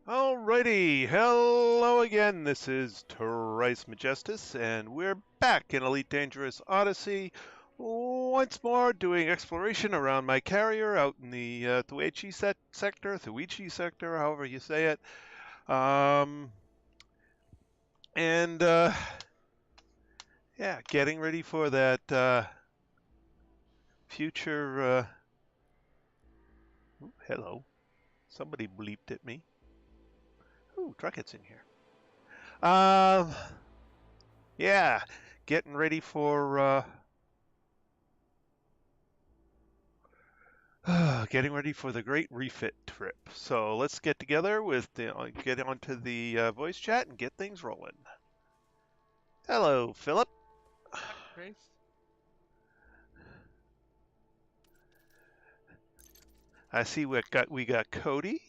Alrighty, hello again. This is Trice Majestus, and we're back in Elite Dangerous Odyssey once more, doing exploration around my carrier out in the Thuichi sector, however you say it. And yeah, getting ready for that future. Hello, somebody bleeped at me. Ooh, Truckett's in here. Yeah, getting ready for getting ready for the great refit trip. So let's get together get onto the voice chat and get things rolling. Hello, Philip. Hi, Grace. I see we got Cody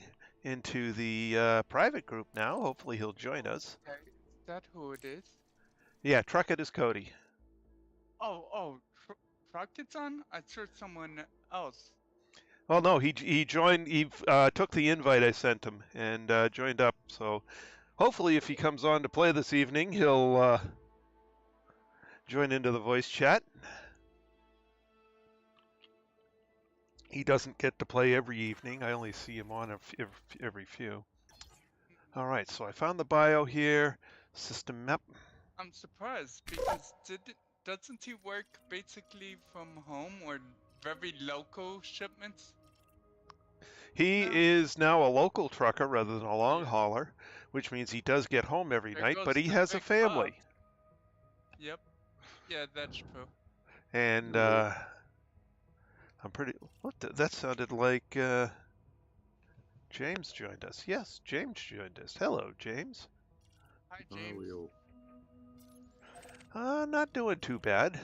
into the private group now. Hopefully he'll join us. Okay, is that who it is? Yeah, Truckett is Cody. Oh, Rocket's on? I searched someone else. Well, no, he joined. He took the invite I sent him and joined up. So hopefully, if he comes on to play this evening, he'll join into the voice chat. He doesn't get to play every evening. I only see him on every few. All right, so I found the bio here. System map. I'm surprised because doesn't he work basically from home or very local shipments? He No. is now a local trucker rather than a long hauler, which means he does get home every There night, goes but he the has a big family. hub. Yep. Yeah, that's true. And I'm pretty. That sounded like James joined us. Yes, James joined us. Hello, James. Hi, James. Not doing too bad.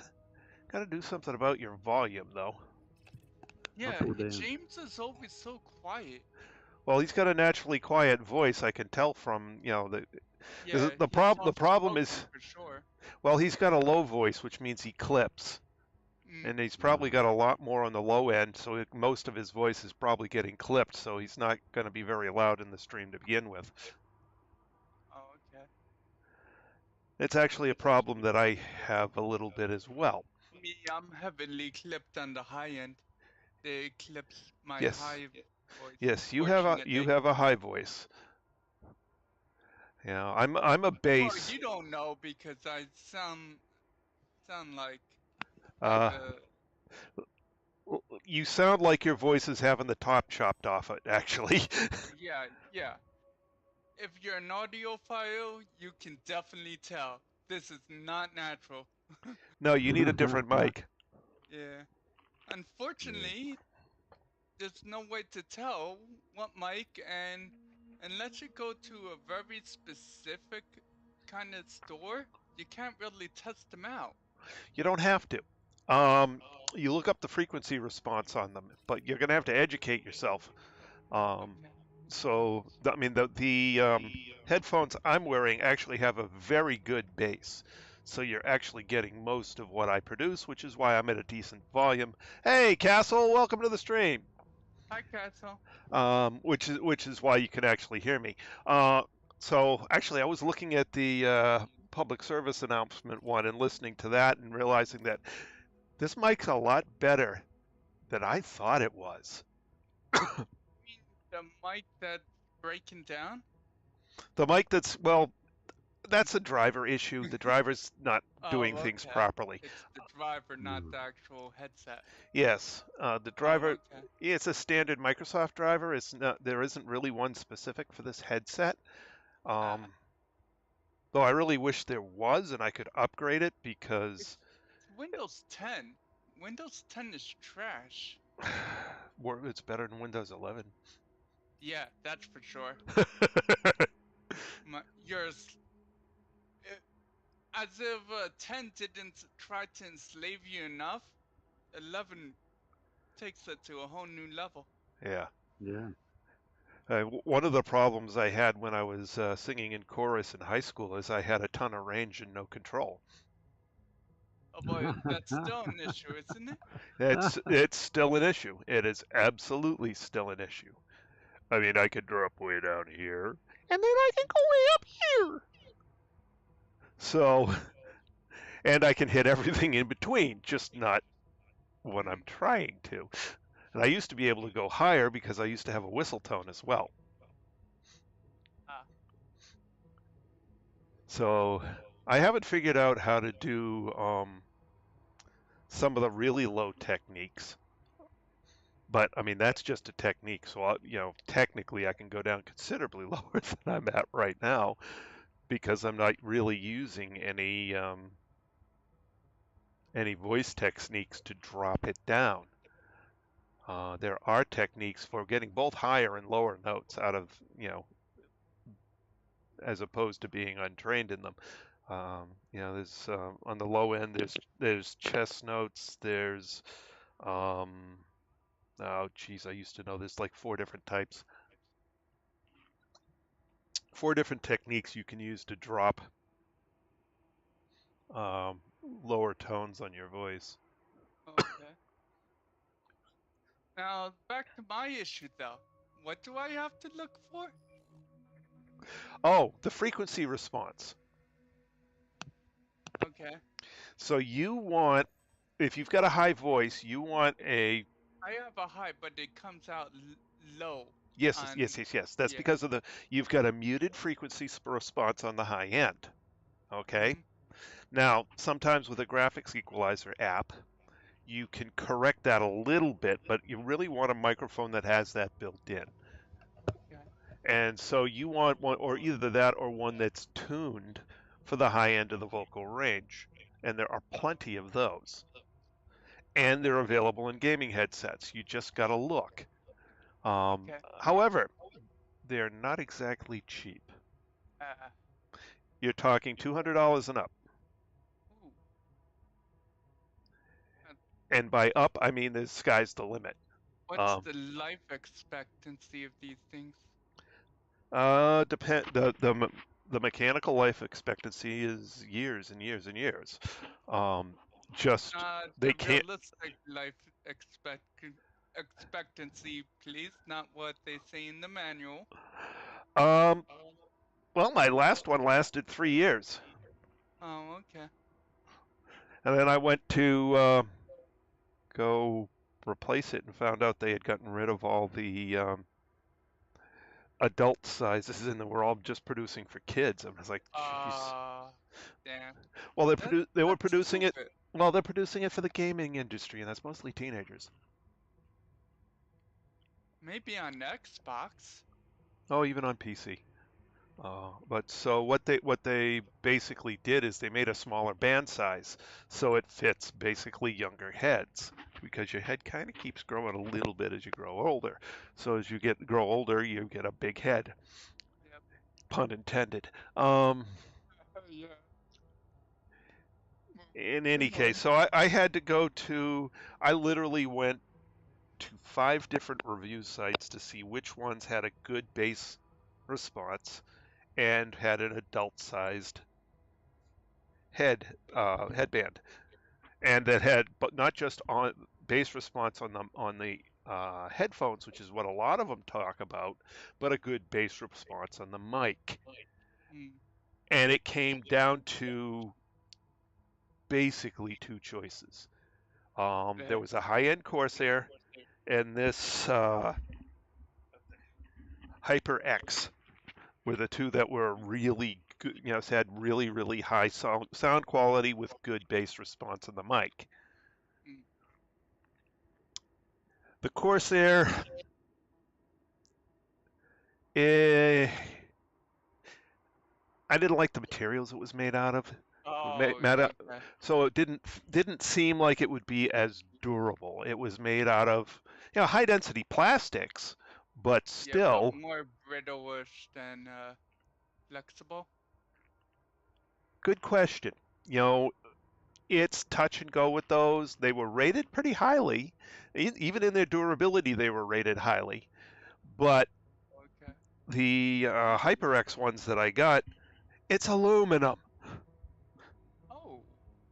Got to do something about your volume, though. Yeah, James is always so quiet. Well, he's got a naturally quiet voice. I can tell from the. Yeah, The problem is, for sure. well, he's got a low voice, which means he clips, and he's probably got a lot more on the low end. So most of his voice is probably getting clipped. So he's not going to be very loud in the stream to begin with. Oh, okay. It's actually a problem that I have a little bit as well. Me, I'm heavily clipped on the high end. They clipped my Yes. high voice. Yes, you have a high voice. Yeah, I'm a bass. Well, you don't know because I sound like you sound like your voice is having the top chopped off it, actually. yeah. If you're an audiophile, you can definitely tell this is not natural. No, you need a different mic. Yeah. Unfortunately, there's no way to tell what mic, and unless you go to a very specific kind of store, you can't really test them out. You don't have to. You look up the frequency response on them, but you're going to have to educate yourself. So, I mean, the headphones I'm wearing actually have a very good bass. So you're actually getting most of what I produce, which is why I'm at a decent volume. Hey, Castle, welcome to the stream. Hi, Castle. Which is why you can actually hear me. So actually, I was looking at the public service announcement one and listening to that and realizing that this mic's a lot better than I thought it was. You mean the mic that's breaking down? The mic that's a driver issue. The driver's not doing things properly. It's the driver, not the actual headset. Yes, the driver. Yeah, it's a standard Microsoft driver. It's not. There isn't really one specific for this headset. Though I really wish there was, and I could upgrade it because it's Windows 10. Windows 10 is trash. It's better than Windows 11. Yeah, that's for sure. Yours, as if 10 didn't try to enslave you enough, 11 takes it to a whole new level. Yeah. One of the problems I had when I was singing in chorus in high school is I had a ton of range and no control. Oh boy, that's still an issue, isn't it? It's still an issue. It is absolutely still an issue. I mean, I could drop way down here, and then I can go way up here. So, and I can hit everything in between, just not when I'm Mm. trying to. And I used to be able to go higher because I used to have a whistle tone as well. Ah. So I haven't figured out how to do some of the really low techniques. But I mean, that's just a technique. So, technically, I can go down considerably lower than I'm at right now because I'm not really using any voice techniques to drop it down. There are techniques for getting both higher and lower notes out of, as opposed to being untrained in them. There's on the low end, there's chest notes, there's oh geez, I used to know there's like four different techniques you can use to drop um, lower tones on your voice. Okay. Now back to my issue though. What do I have to look for? Oh, the frequency response. Okay. So if you've got a high voice, you want a I have a high, but it comes out low yes, on. yes, yes, yes. That's Yeah. because you've got a muted frequency response on the high end. Okay. Mhm. Now, sometimes with a graphics equalizer app, you can correct that a little bit, but you really want a microphone that has that built in. Okay. And so you want one, or either that or one that's tuned for the high end of the vocal range. And there are plenty of those. And they're available in gaming headsets. You just got to look. Okay. However, they're not exactly cheap. Uh, You're talking $200 and up. ooh. Uh, And by up, I mean the sky's the limit. What's Um, the life expectancy of these things? depend the mechanical life expectancy is years and years and years. Um, just The they can't. realistic life expectancy, please, not what they say in the manual. Um, well, my last one lasted 3 years, Oh, okay. and then I went to go replace it and found out they had gotten rid of all the adult sizes and they were all just producing for kids. I was like, jeez. Damn. Well, they were That's producing it. stupid. Well, they're producing it for the gaming industry, and that's mostly teenagers. Maybe on Xbox. Oh, even on PC. But so what they basically did is they made a smaller band size so it fits basically younger heads because your head kind of keeps growing a little bit as you grow older. So as you grow older, you get a big head, Yep. pun intended. Um, Yeah. in any Moving on. case, so I literally went to 5 different review sites to see which ones had a good bass response and had an adult-sized headband, and that had but not just on bass response on the headphones, which is what a lot of them talk about, but a good bass response on the mic. Mm, And it came down to basically two choices. There okay. was a high-end Corsair and this HyperX were the two that were really good, had really, really high sound quality with good bass response on the mic. Mm, The Corsair, eh, I didn't like the materials it was made out of. oh, okay. So it didn't seem like it would be as durable. It was made out of high density plastics, but Yeah, but still more brittle-ish than flexible. good question. You know, it's touch and go with those. They were rated pretty highly. Even in their durability, they were rated highly. But Okay. the HyperX ones that I got, it's aluminum. Oh,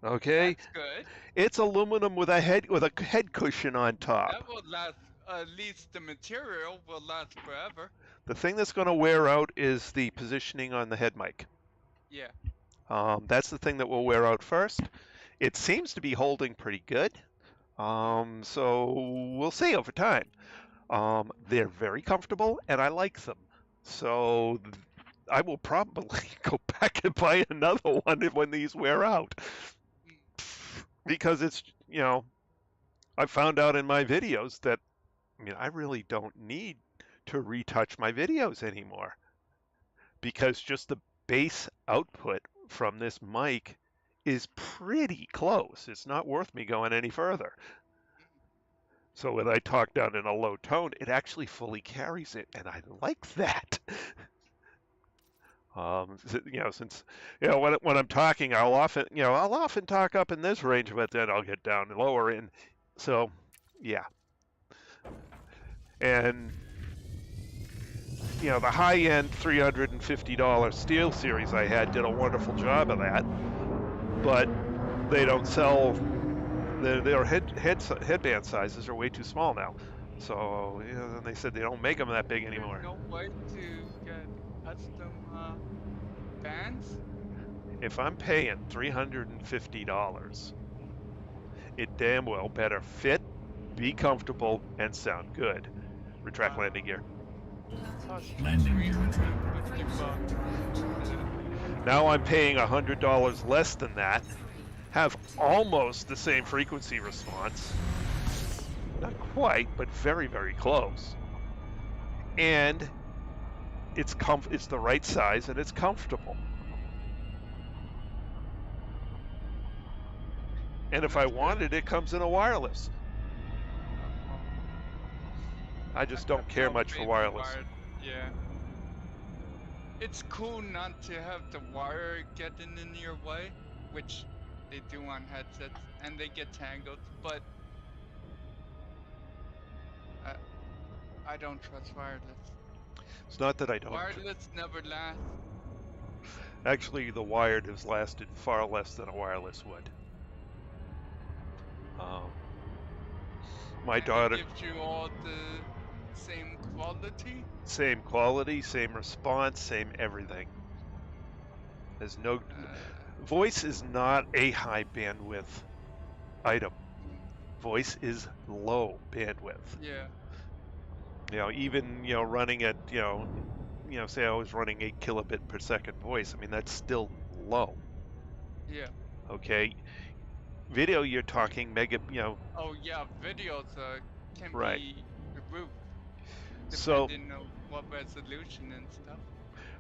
Okay, that's good. it's aluminum with a head cushion on top. That will last at least the material will last forever. The thing that's going to wear out is the positioning on the head mic. Yeah. That's the thing that will wear out first. It seems to be holding pretty good. So we'll see over time. They're very comfortable and I like them. So I will probably go back and buy another one when these wear out. Because it's, I found out in my videos that, I really don't need to retouch my videos anymore. Because just the bass output from this mic is pretty close. It's not worth me going any further. So when I talk down in a low tone, it actually fully carries it, and I like that. Since when I'm talking, I'll often talk up in this range, but then I'll get down and lower in. So, yeah. And the high-end $350 Steel Series I had did a wonderful job of that, but they don't sell. Their headband sizes are way too small now. So they said they don't make them that big anymore. There's no way to get custom bands? If I'm paying $350, it damn well better fit, be comfortable, and sound good. Retract landing gear. Landing gear Now I'm paying $100 less than that, have almost the same frequency response. Not quite, but very, very close. And it's the right size and it's comfortable. And if I wanted, it comes in a wireless. I just don't care much for wireless. Yeah. It's cool not to have the wire getting in your way, which they do on headsets, and they get tangled, but I don't trust wireless. It's not that I don't. Wireless never lasts. Actually, the wired has lasted far less than a wireless would. My daughter. It gives you all the same quality? Same quality, same response, same everything. There's no. Voice is not a high bandwidth item. Voice is low bandwidth. Yeah. Even running at say I was running 8 kilobit per second voice. I mean that's still low. Yeah. Okay. Video, you're talking mega. Oh yeah, videos can right. be removed So. Depending on what resolution and stuff.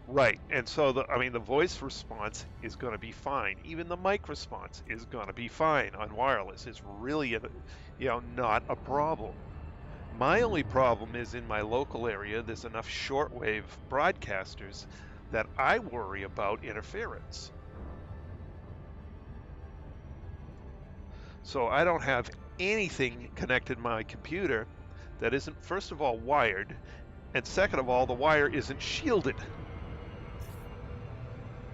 Right, and so the voice response is going to be fine. Even the mic response is going to be fine on wireless. It's really, not a problem. My only problem is in my local area, there's enough shortwave broadcasters that I worry about interference. So I don't have anything connected to my computer that isn't, first of all, wired, and second of all, the wire isn't shielded.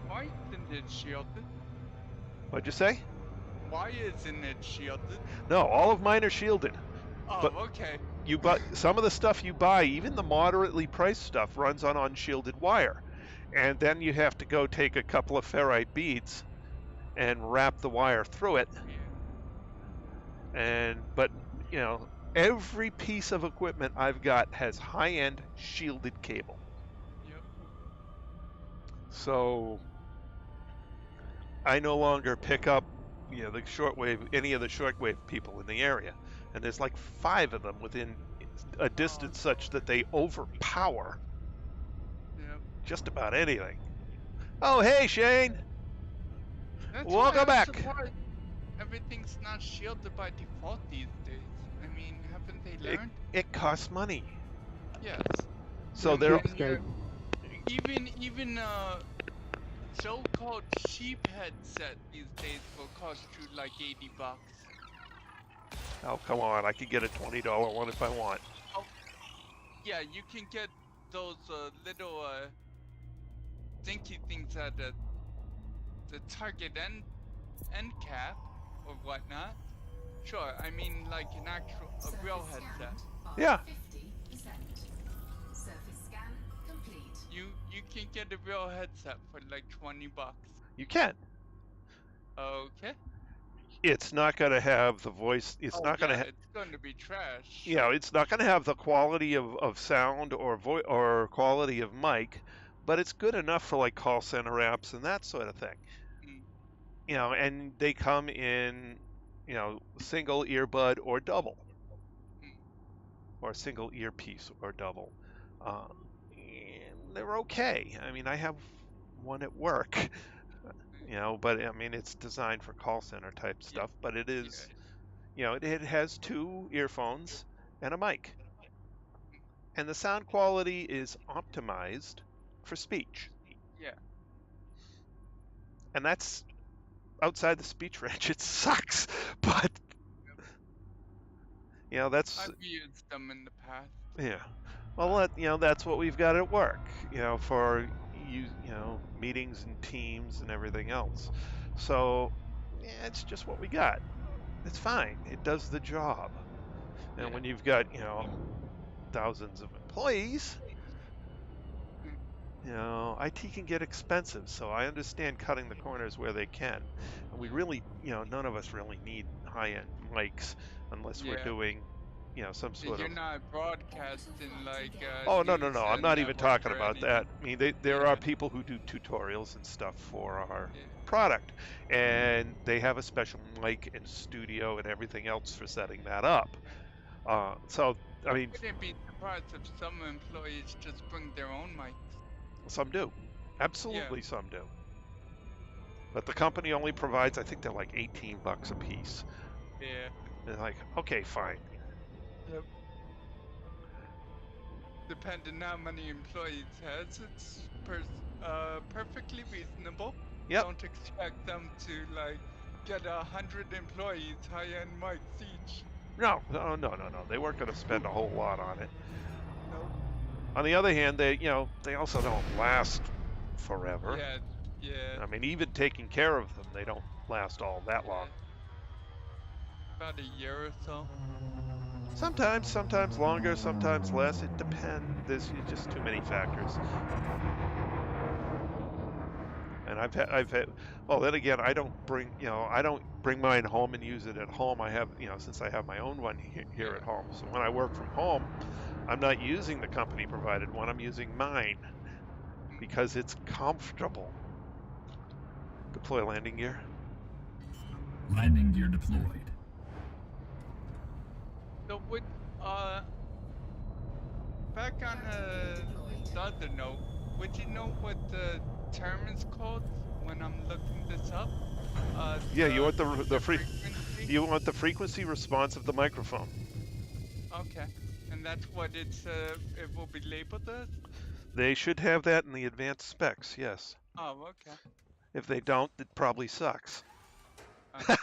Why isn't it shielded? What'd you say? Why isn't it shielded? No, all of mine are shielded. Oh, but okay. You buy some of the stuff you buy, even the moderately priced stuff, runs on unshielded wire, and then you have to go take a couple of ferrite beads and wrap the wire through it. Yeah. But every piece of equipment I've got has high-end shielded cable. Yep. So I no longer pick up, the shortwave, any of the shortwave people in the area, and there's like 5 of them within a distance such that they overpower just about anything. Oh, hey, Shane. That's Welcome back. Surprised everything's not shielded by default these days. I mean, haven't they learned? It costs money. Yes. So they're even so-called cheap headset these days will cost you like $80. Oh, come on. I could get a $20 one if I want. Oh, yeah, you can get those little dinky things at the Target end cap or whatnot. Sure, I mean like a real headset. Yeah. You can get a real headset for like $20. You can. Okay. It's not going to have the voice. It's Oh not going yeah, to. it's going to be trash. You know, it's not going to have the quality of sound or quality of mic, but it's good enough for like call center apps and that sort of thing. Mm. You know, and they come in, you know, single earbud or double, or single earpiece or double. And they're okay. I mean, I have one at work, you know, but I mean, it's designed for call center type Yeah. stuff, but it Yeah. is, you know, it has two earphones and a mic. And the sound quality is optimized for speech. Yeah. And that's outside the speech range. It sucks, but you know, that's I've used them in the past. yeah. Well, you know, that's what we've got at work, you know, for you know, meetings and teams and everything else. So, yeah, it's just what we got. It's fine. It does the job. And Yeah. when you've got, you know, thousands of employees, you know, IT can get expensive. So I understand cutting the corners where they can. And we really, you know, none of us really need high-end mics unless we're Yeah. doing, you know, some sort You're of. not broadcasting like Oh, no, no, news no. I'm and not even network talking or about that. anything. I mean, there are people who do tutorials and stuff for our Yeah. product, and they have a special mic and studio and everything else for setting that up. So, I mean, Wouldn't be surprised if some employees just bring their own mics. some do. Yeah. Absolutely, some do. But the company only provides, I think they're like $18 a piece. Yeah. They're like, okay, fine. Yep. Depending how many employees has, it's perfectly reasonable. Yep. Don't expect them to like get 100 employees high-end mics each. No, no, no, no, no. They weren't going to spend a whole lot on it. Nope. On the other hand, they, you know, they also don't last forever. Yeah. Yeah. I mean, even taking care of them, they don't last all that long. About a year or so. Sometimes longer, sometimes less. It depends. There's just too many factors. And I've had, well, then again, I don't bring, you know, I don't bring mine home and use it at home. I have, you know, since I have my own one here at home. So when I work from home, I'm not using the company provided one. I'm using mine because it's comfortable. Deploy landing gear. Landing gear deployed. So would back on the other note, would you know what the term is called when I'm looking this up? Yeah, you want the frequency? you want the frequency response of the microphone. Okay, and that's what it will be labeled as? They should have that in the advanced specs, yes. Oh, okay. If they don't, it probably sucks. Yeah.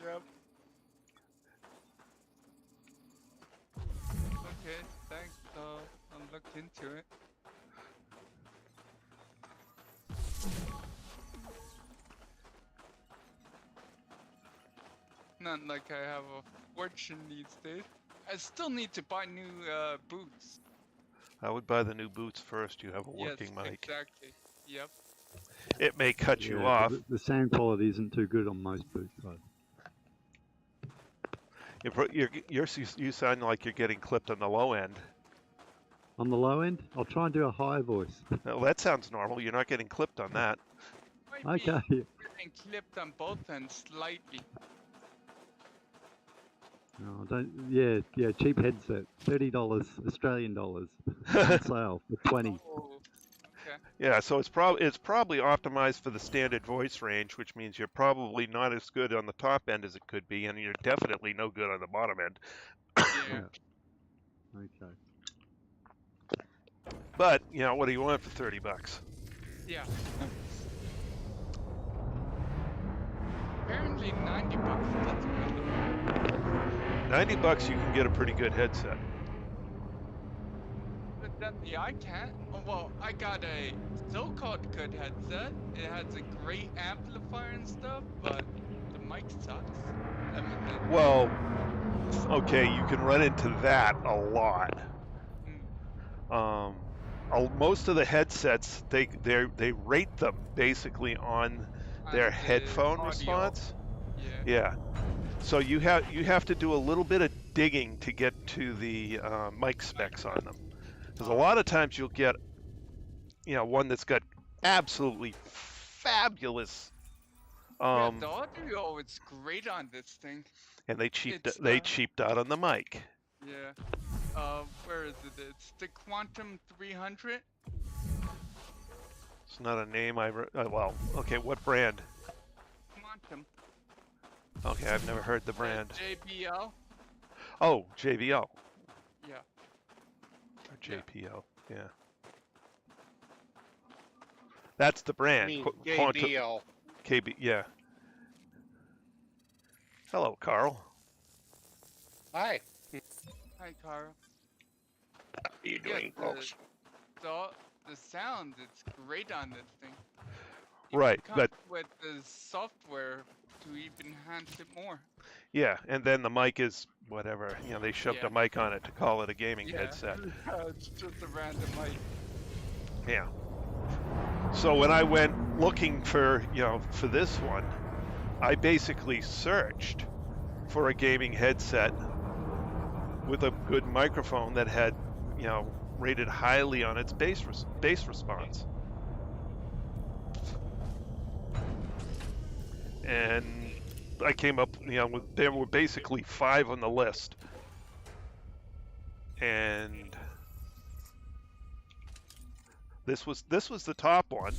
Yep. Okay, thanks. I'll look into it. Not like I have a fortune these days. I still need to buy new boots. I would buy the new boots first. You have a working yes, mic. Exactly. Yep. It may cut you off. The sound quality isn't too good on most boots, though. You sound like you're getting clipped on the low end. On the low end, I'll try and do a high voice. Well, that sounds normal. You're not getting clipped on that. Might Okay. be getting clipped on both ends slightly. No, don't. Yeah. Cheap headset, $30 Australian dollars on sale for 20. Oh, okay. Yeah, so it's probably optimized for the standard voice range, which means you're probably not as good on the top end as it could be, and you're definitely no good on the bottom end. Yeah. Okay. But you know, what do you want for $30? Yeah. Apparently $90 that's good. $90 you can get a pretty good headset. But then I can't. Oh, well, I got a so-called good headset. It has a great amplifier and stuff, but the mic sucks. Well, okay, you can run into that a lot. Mm. Most of the headsets, they rate them basically on their And the headphone audio. response. Yeah. Yeah. So you have to do a little bit of digging to get to the mic specs on them, because a lot of times you'll get one that's got absolutely fabulous Yeah, the audio is great on this thing. and they It's cheaped out on the mic. yeah. Where is it? It's the Quantum 300. It's not a name well, okay, what brand? Quantum. Okay, I've never heard the brand. JBL. Oh, JBL. Yeah. Or JPL, yeah. That's the brand. I mean, JBL. KB, yeah. Hello, Carl. Hi. Hi, Carl. How are you doing, the, folks? the sound, it's great on this thing. Right, Come but with the software to even enhance it more. yeah, and then the mic is whatever. They shoved a mic on it to call it a gaming headset. It's just a random mic. Yeah. So when I went looking for this one, I basically searched for a gaming headset with a good microphone that had, rated highly on its bass response. And I came up, there were basically 5 on the list. And this was the top one.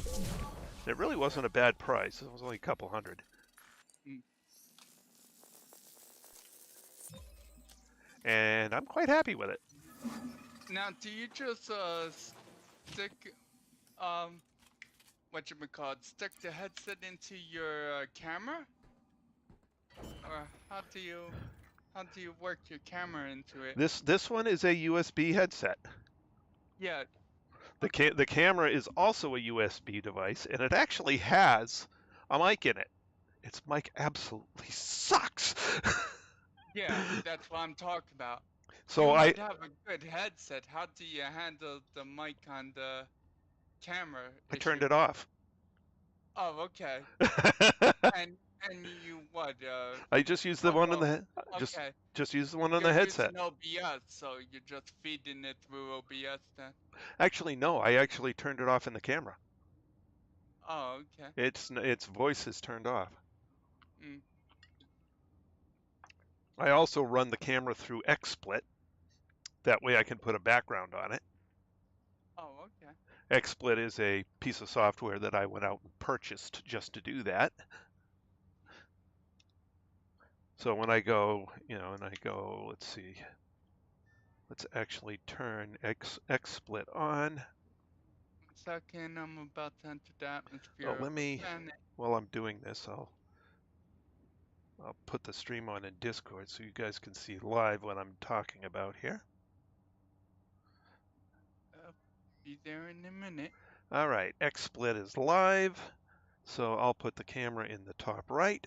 It really wasn't a bad price. It was only a couple hundred. And I'm quite happy with it. Now, do you just stick stick the headset into your camera, or how do you work your camera into it? This one is a USB headset. Yeah. The camera is also a USB device, and it actually has a mic in it. Its mic absolutely sucks. Yeah, that's what I'm talking about. So you might have a good headset. How do you handle the mic on the camera? I turned it off. Oh, okay. and you what? I just use the one on the okay. just use the one on the headset. You're using OBS, so you're just feeding it through OBS then. Actually, no. I actually turned it off in the camera. Oh, okay. Its voice is turned off. Mm. I also run the camera through XSplit. That way I can put a background on it. Oh, okay. XSplit is a piece of software that I went out and purchased just to do that. So when I go, let's see, let's actually turn XSplit on. 1 second, I'm about to enter the atmosphere. Oh, while I'm doing this, I'll put the stream on in Discord so you guys can see live what I'm talking about here. Be there in a minute. All right, XSplit is live, so I'll put the camera in the top right.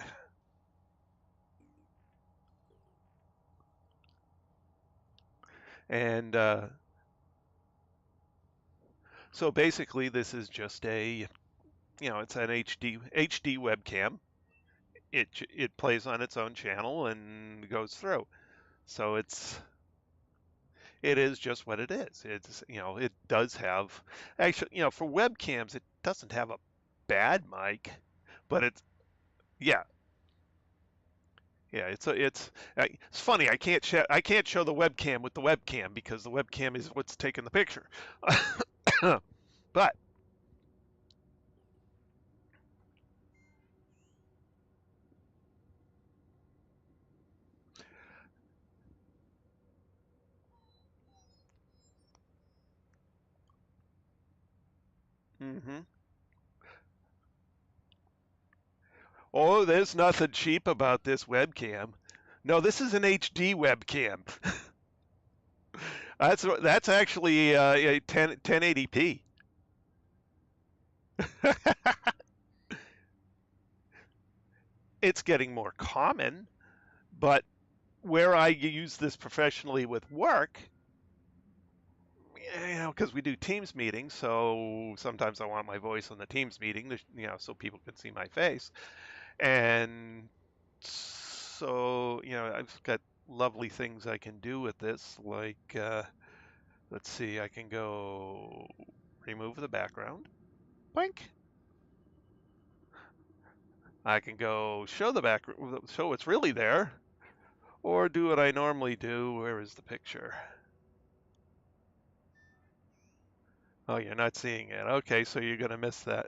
And so basically this is just a, it's an HD webcam. It plays on its own channel and goes through. So it is just what it is. It's, it does have, actually, for webcams, it doesn't have a bad mic, but it's, yeah. Yeah, it's funny. I can't show the webcam with the webcam because the webcam is what's taking the picture. But oh, there's nothing cheap about this webcam. No, this is an HD webcam. That's actually a 1080p. It's getting more common, but where I use this professionally with work, because we do Teams meetings, so sometimes I want my voice on the Teams meeting, so people can see my face. And so, I've got lovely things I can do with this, like, let's see, I can go remove the background, blink. I can go show the background, show what's really there, or do what I normally do. Where is the picture? Oh, you're not seeing it. Okay, so you're going to miss that.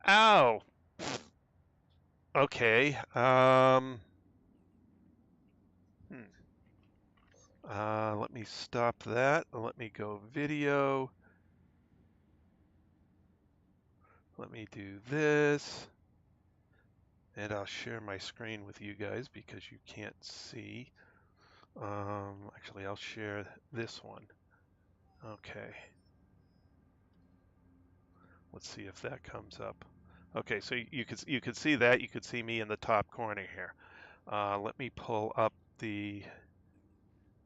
Ow. Okay. Let me stop that. Let me go video. Let me do this. And I'll share my screen with you guys because you can't see. Actually, I'll share this one. Okay. Let's see if that comes up. Okay, so you could see that. You could see me in the top corner here. Let me pull up the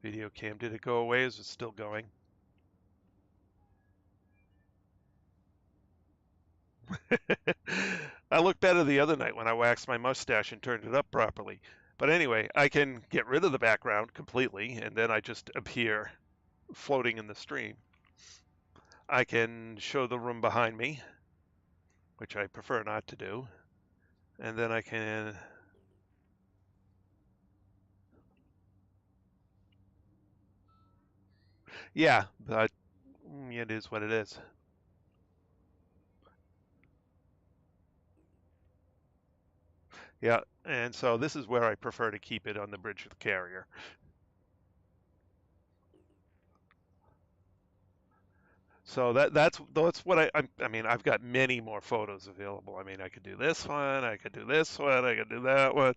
video cam. Did it go away? Is it still going? I looked better the other night when I waxed my mustache and turned it up properly. But anyway, I can get rid of the background completely, and then I just appear floating in the stream. I can show the room behind me, which I prefer not to do. And then I can... Yeah, but it is what it is. Yeah, and so this is where I prefer to keep it on the bridge of the carrier. So that's what I mean, I've got many more photos available. I mean, I could do this one, I could do this one, I could do that one.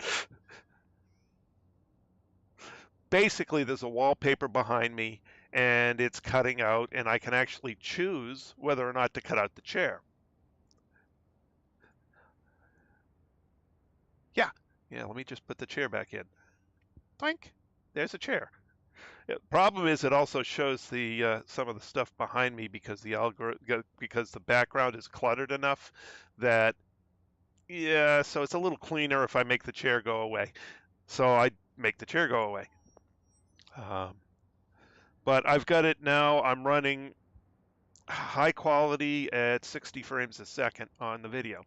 Basically, there's a wallpaper behind me and it's cutting out, and I can actually choose whether or not to cut out the chair. Yeah, let me just put the chair back in. Blink. There's a chair. Problem is, it also shows the some of the stuff behind me because because the background is cluttered enough that so it's a little cleaner if I make the chair go away. So I make the chair go away. But I've got it now. I'm running high quality at 60 frames a second on the video.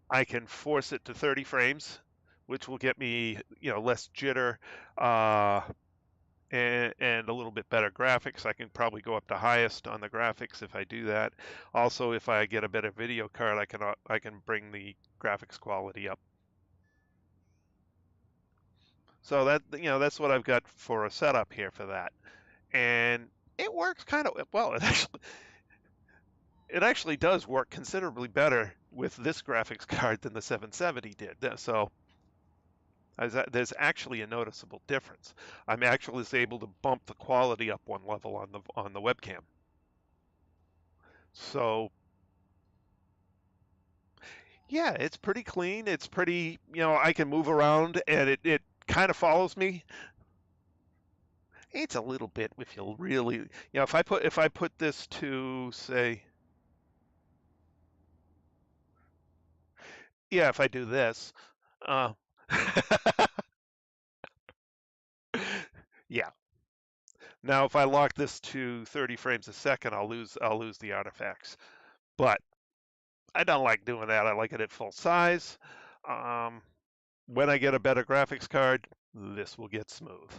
I can force it to 30 frames, which will get me less jitter. And a little bit better graphics. I can probably go up to highest on the graphics if I do that. Also, if I get a better video card, I can bring the graphics quality up. So that's what I've got for a setup here for that, and it works kind of well. It actually does work considerably better with this graphics card than the 770 did. So there's actually a noticeable difference. I'm actually able to bump the quality up one level on the webcam. So yeah, it's pretty clean. It's pretty, I can move around and it kind of follows me. It's a little bit if you'll really, if I put this to say, yeah, if I do this, uh, yeah. Now, if I lock this to 30 frames a second, I'll lose the artifacts. But I don't like doing that. I like it at full size. When I get a better graphics card, this will get smooth.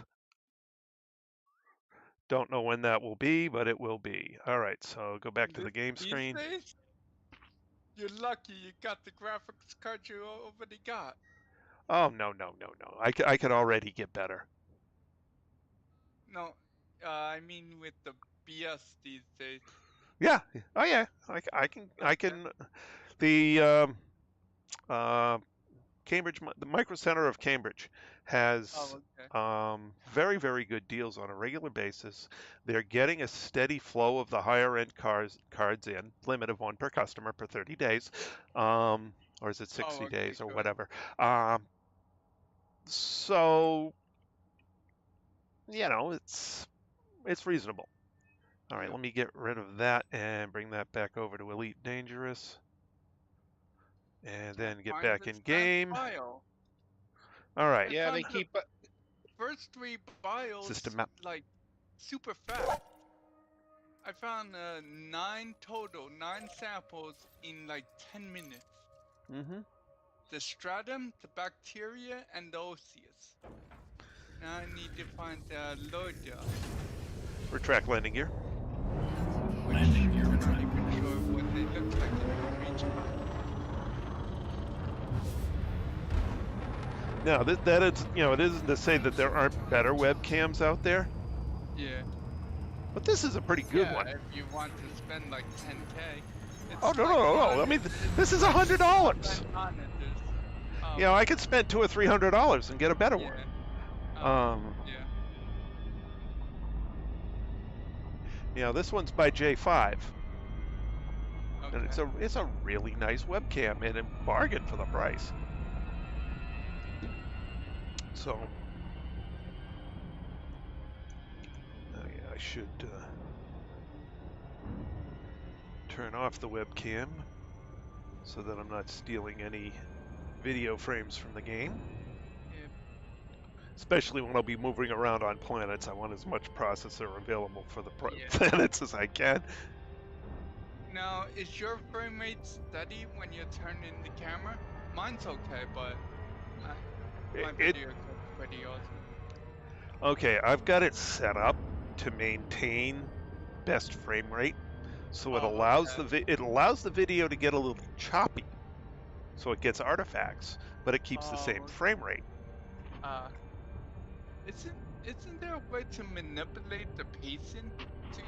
Don't know when that will be, but it will be. All right, so go back to the game screen. These days, you're lucky you got the graphics card you already got. Oh, no. I can already get better. No, I mean with the BS these days. Yeah. Oh, yeah. I can. The Cambridge, the Micro Center of Cambridge has Oh, okay. very, very good deals on a regular basis. They're getting a steady flow of the higher end cards in, limit of one per customer per 30 days, or is it 60 Oh, okay, days or good. whatever. So it's reasonable. All right, Yeah. let me get rid of that and bring that back over to Elite Dangerous, and then Can't get find back this in last game. file. All right, I Yeah, they found the keep. first 3 bios system map. like super fast. I found 9 total, 9 samples in like 10 minutes. Mm-hmm. The stratum, the bacteria, and the osseous. Now I need to find the lodia, Retract landing gear. which Landing gear I'm not retract. even sure what they look like in the region. Now that is, it isn't to say that there aren't better webcams out there, Yeah. but this is a pretty good Yeah, one. if you want to spend like 10K. It's Oh no, like no, no, no! I mean, this is $100. on it, I could spend $200 or $300 and get a better yeah. one. Yeah. This one's by J5, Okay. and it's a really nice webcam and a bargain for the price. So, I should turn off the webcam so that I'm not stealing any video frames from the game. Yeah. Especially when I'll be moving around on planets, I want as much processor available for the Yeah. planets as I can. Now, is your frame rate steady when you turn in the camera? Mine's okay, but my video is pretty awesome. Okay, I've got it set up to maintain best frame rate, so it allows the video to get a little choppy, so it gets artifacts, but it keeps the same frame rate. Isn't there a way to manipulate the pacing to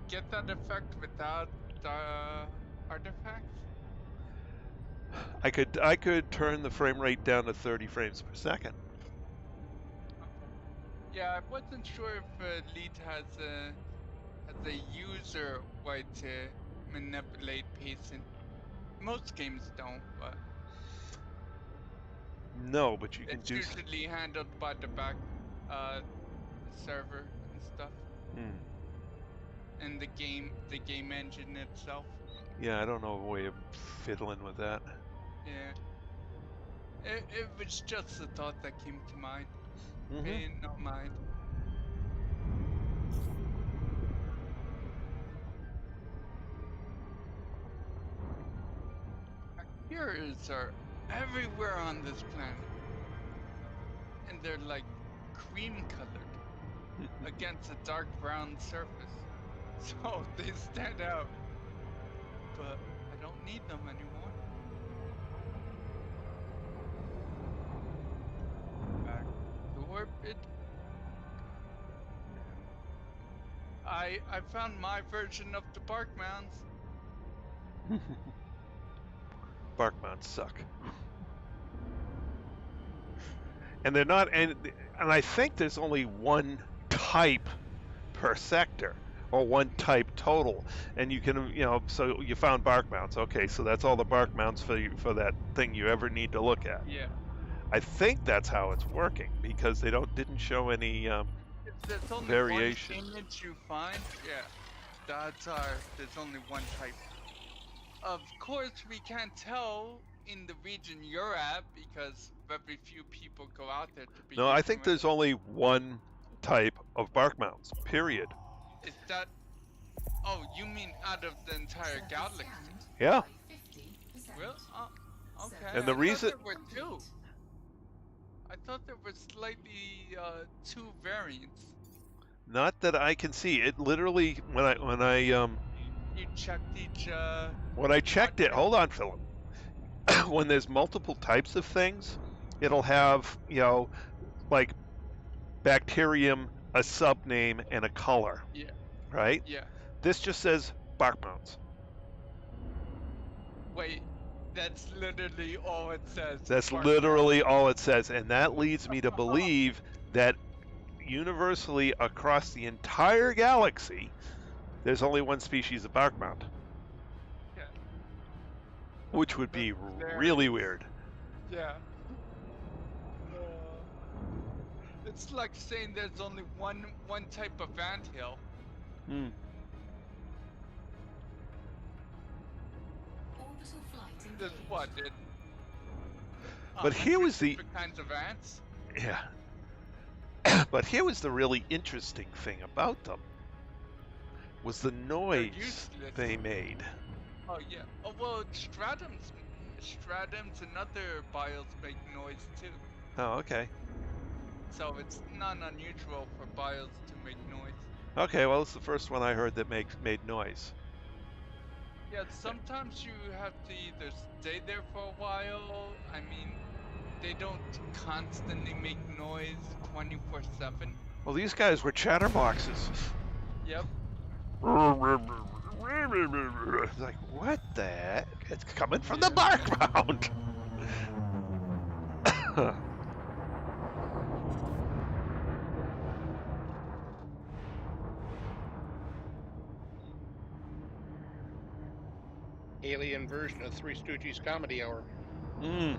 get that effect without artifacts? I could turn the frame rate down to 30 frames per second. Okay. Yeah, I wasn't sure if Elite has a user way to manipulate pacing. Most games don't, but No, but you can it's do. usually handled by the back server and stuff, and the game engine itself. Yeah, I don't know a way of fiddling with that. Yeah. It was just a thought that came to mind. Pay no mind. Bacteria are everywhere on this planet. And they're like cream colored against a dark brown surface. So they stand out. But I don't need them anymore. Back to orbit. I found my version of the bark mounds. Bark mounts suck. And they're not, and I think there's only one type per sector, or one type total, and you can, so you found bark mounts. Okay, so that's all the bark mounts for that thing you ever need to look at. Yeah. I think that's how it's working, because they didn't show any if there's only variation. One image you find, yeah, there's only one type. Of course, we can't tell in the region you're at because very few people go out there to be. No, I think there's only one type of bark mounts, period. Is that? Oh, you mean out of the entire galaxy? Yeah. Well, okay. And the reason there were two. I thought there were slightly 2 variants. Not that I can see. It literally when I You checked each. When I checked it, hold on, Philip. When there's multiple types of things, it'll have, like bacterium, a subname, and a color. Yeah. Right? Yeah. This just says bark mounts. Wait, That's literally all it says. That's Bark literally all it says, and that leads me to believe that universally across the entire galaxy, there's only one species of barkmount, Yeah. which would be That's really hilarious. weird. Yeah. It's like saying there's only one type of anthill. Hmm. Orbital flight There's engaged. what? But here 100 was the different kinds of ants. yeah. But here was the really interesting thing about them was the noise useless. they made. Oh yeah. Oh well, stratums and other bios make noise too. Oh, okay. So it's not unusual for bios to make noise. Okay, well, it's the first one I heard that made noise. Yeah, sometimes you have to either stay there for a while. I mean, they don't constantly make noise 24/7. Well, these guys were chatterboxes. Yep. It's like, what the heck? It's coming from the barkmount. Alien version of Three Stooges Comedy Hour. Mm.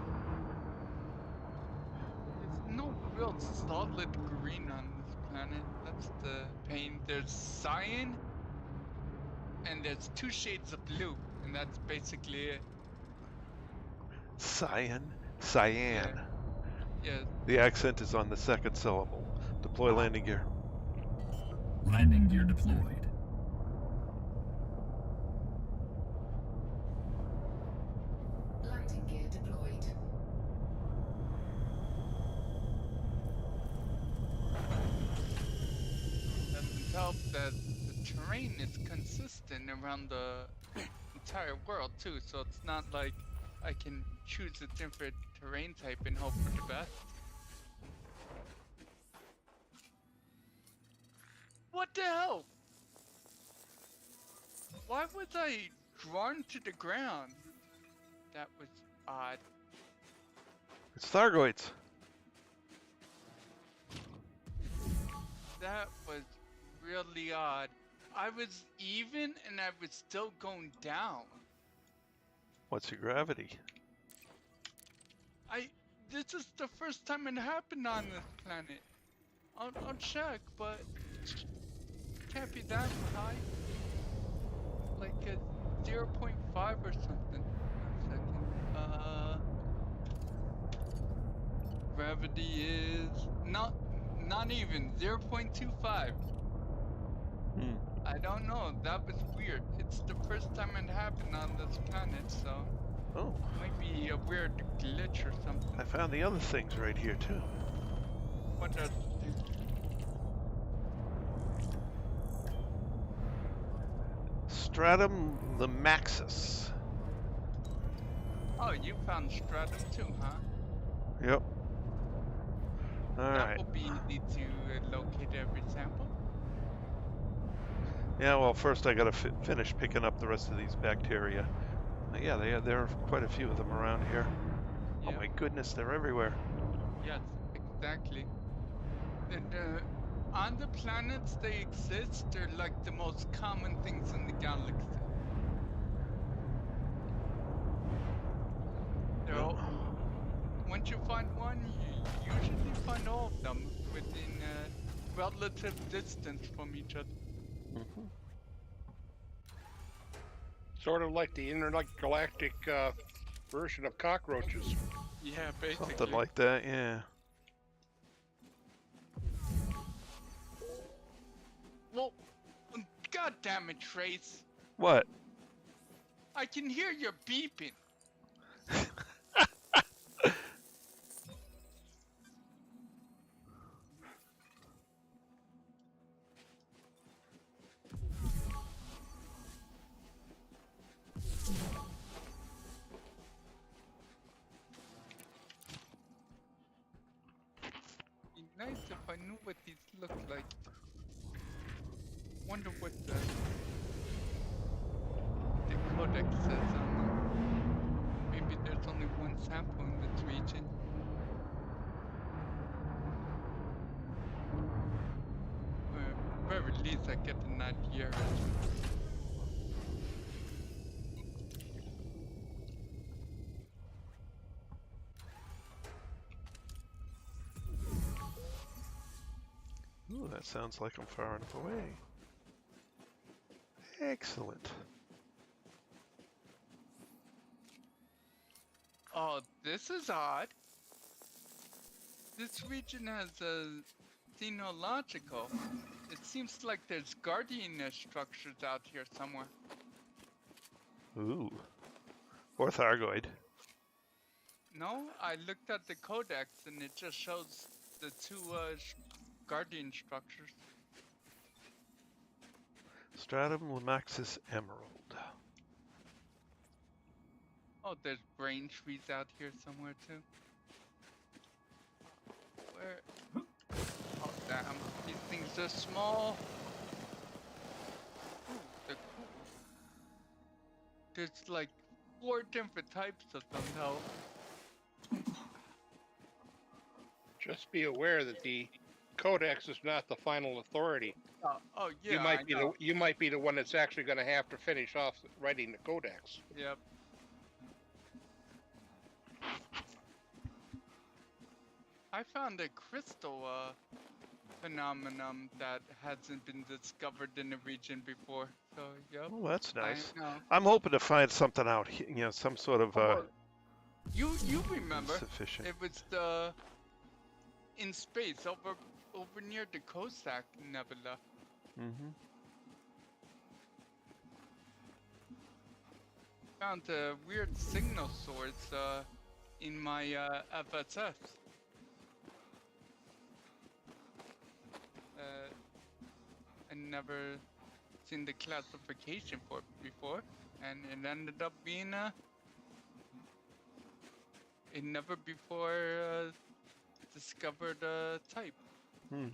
There's no real solid green on this planet. That's the pain. There's cyan, and there's 2 shades of blue, and that's basically it. Cyan. Yeah. The accent is on the second syllable. Deploy landing gear. Landing gear deployed. Landing gear deployed. Doesn't help that the terrain is consistent around the entire world too, so it's not like I can choose a different terrain type and hope for the best. What the hell? Why was I drawn to the ground? That was odd. It's Thargoids. That was really odd. I was even and I was still going down. What's your gravity? This is the first time it happened on this planet. I'll check, but can't be that high. Like a 0.5 or something. 1 second. Gravity is not even 0.25. Hmm. I don't know. That was weird. It's the first time it happened on this planet, so Oh, might be a weird glitch or something. I found the other things right here too. What are Stratum limaxus. Oh, you found stratum too, huh? Yep. All That right. will be easy to locate every sample. Yeah. Well, first I got to finish picking up the rest of these bacteria. Yeah, there are quite a few of them around here. Oh Yeah. my goodness, they're everywhere. Yes, exactly. And on the planets they exist, they're like the most common things in the galaxy. They're all, once you find one, you usually find all of them within relative distance from each other. Mhm. Sort of like the intergalactic version of cockroaches. Yeah, basically. Something like that. Yeah. Well, god damn it, Trace. What? I can hear your beeping. Be nice if I knew what these look like. Wonder what the codex says on them. Maybe sample in this region. Or at very least I get an idea. Ooh, that sounds like I'm far enough away. Excellent. Oh, this is odd. This region has a xenological. It seems like there's guardian structures out here somewhere. Ooh. Orthargoid. No, I looked at the codex and it just shows the two guardian structures. Stratum Lamaxis Emerald. Oh, there's brain trees out here somewhere too. Where? Oh, damn. These things are small. Ooh, they're cool. There's like 4 different types of them though. Just be aware that the codex is not the final authority. Oh yeah, You might be the one that's actually going to have to finish off writing the codex. Yep. I found a crystal phenomenon that hasn't been discovered in the region before. So, yep. Oh, that's nice. I know. I'm hoping to find something out here, you know, some sort of You remember? sufficient. It was the in space over near the Cossack Nebula. Mm-hmm. Found a weird signal source in my FSS. I never seen the classification for it before, and it ended up being a never before discovered type. Hmm.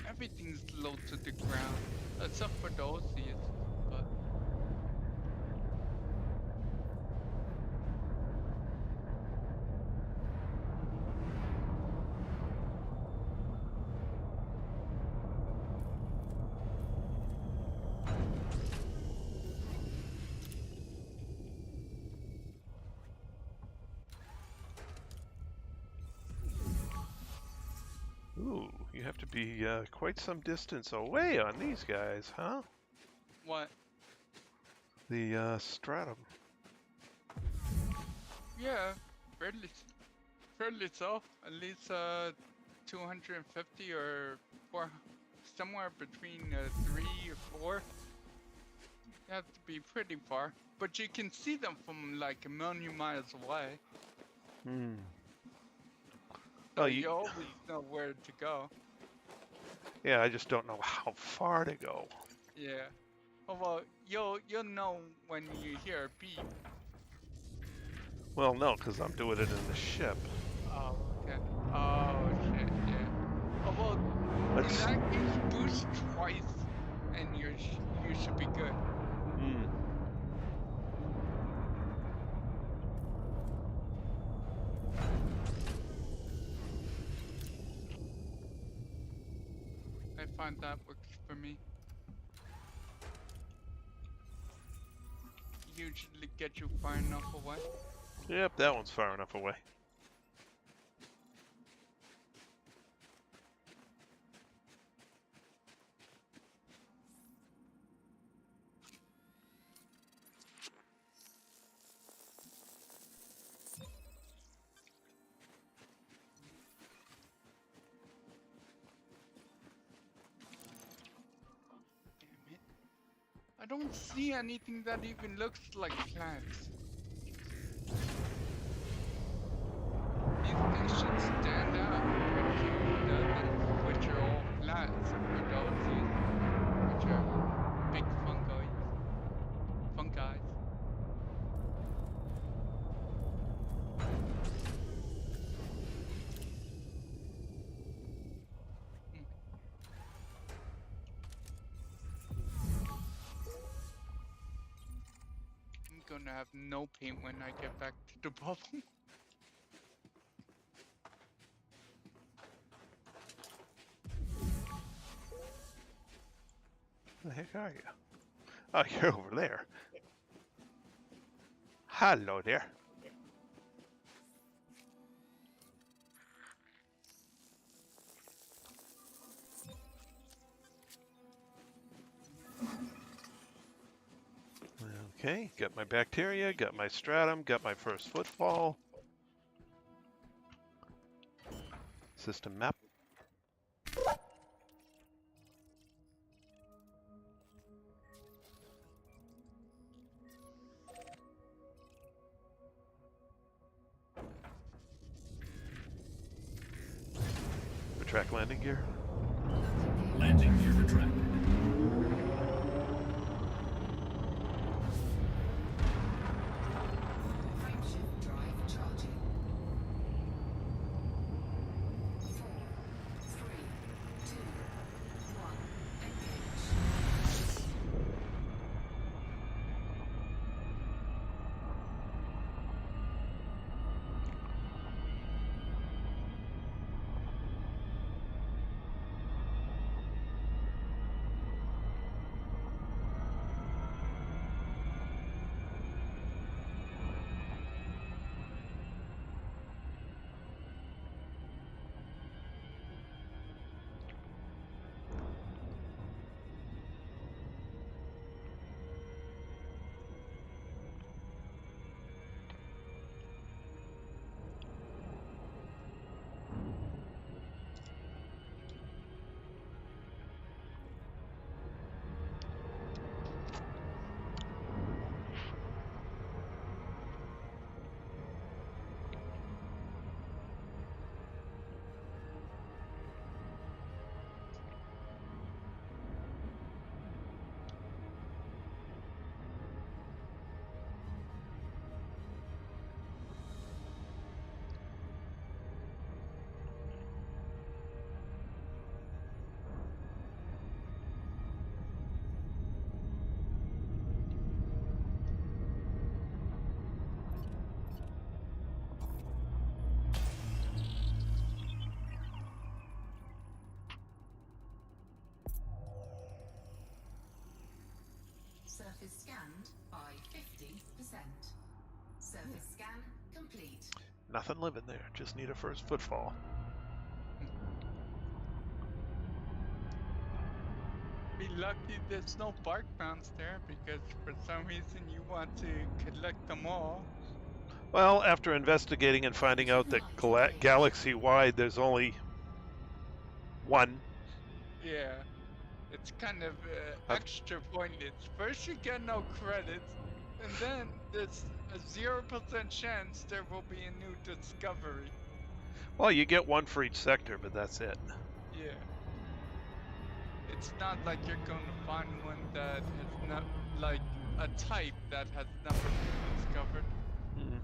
Everything's low to the ground, except for the Osseous, but... Ooh, you have to be quite some distance away on these guys, huh? What? The stratum. Yeah, fairly so. At least 250 or 4, somewhere between 3 or 4. You have to be pretty far, but you can see them from like a million miles away. Hmm. So Oh, you always know where to go. Yeah, I just don't know how far to go. Yeah. Oh, well, you'll know when you hear a beep. Well, no, because I'm doing it in the ship. Oh, okay. Oh shit, yeah. Oh well, Let's. in that case, boost twice, and you should be good. Hmm. I find that works for me. Usually get you far enough away. Yep, that one's far enough away. Damn it. I don't see anything that even looks like plants. These things should stand out compared to the others, which are all flat, except for those which are big fungi. gonna have no paint when I get back to the bubble. Where the heck are you? Oh, you're over there. Hello there. Okay, got my bacteria, got my stratum, got my first footfall. System map. Retract landing gear. Landing gear retracted. Frameshift drive charging. 4, 3, 2, 1, engage. Surface scanned by 50%. Surface scan complete. Nothing living there. Just need a first footfall. Be lucky there's no bark mounts there because for some reason you want to collect them all. Well, after investigating and finding out that galaxy-wide there's only one. Yeah, it's kind of I've- extra pointless. First you get no credits, and then there's a 0% chance there will be a new discovery. Well, you get one for each sector, but that's it. Yeah. It's not like you're going to find one that has not, like, a type that has never been discovered. Mm.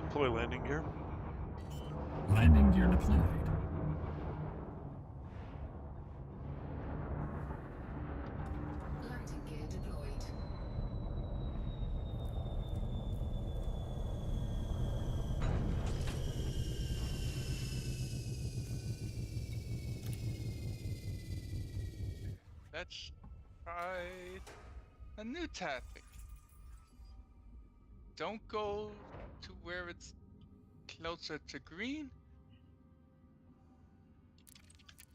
Deploy landing gear. Landing gear deployed. Landing gear deployed. Let's try a new tactic. Don't go to where it's closer to green.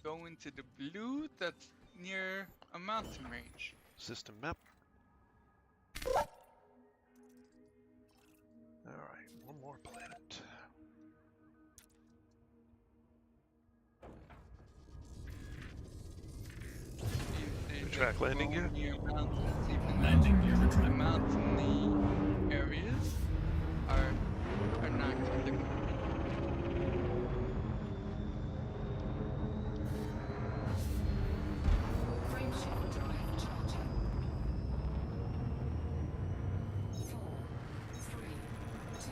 Go into the blue that's near a mountain range. System map. Alright, one more planet. track landing gear. near mountains, even Landing gear though the retracted. mountainy areas are not collected. Frameshift drive charging. 4, 3, 2,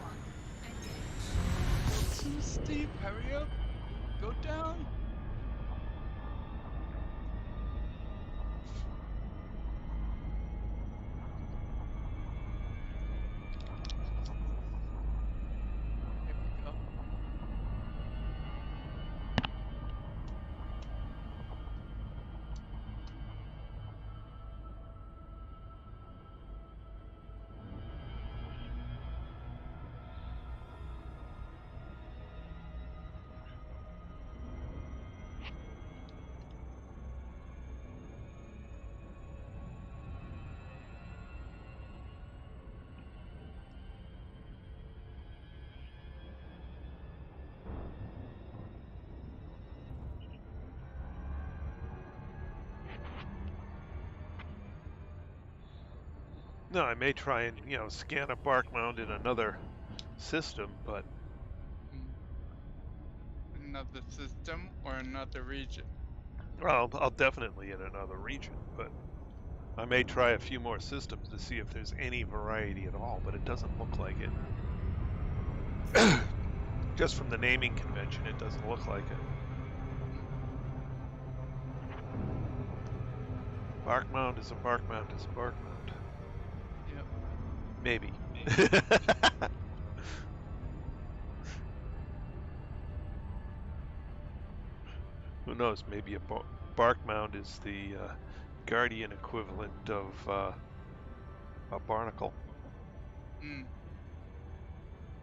1. Engage. It's too steep. Hurry up. Go down. Here we go. No, I may try and, scan a bark mound in another system, but Another system or another region. well, I'll definitely in another region, but I may try a few more systems to see if there's any variety at all, but it doesn't look like it. Just from the naming convention, it doesn't look like it. Bark mound is a bark mound is a bark mound. Yep. Maybe. Who knows? Maybe a bark mound is the guardian equivalent of a barnacle. Mm.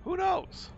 Who knows?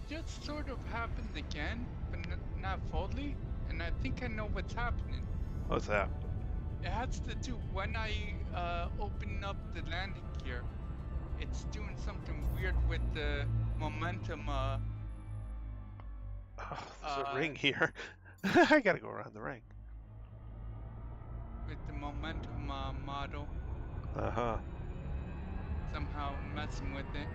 Just sort of happened again, but not fully. And I think I know what's happening. What's that? It has to do when I open up the landing gear. It's doing something weird with the momentum. Oh, there's a ring here. I gotta go around the ring. With the momentum model, Uh-huh. somehow messing with it.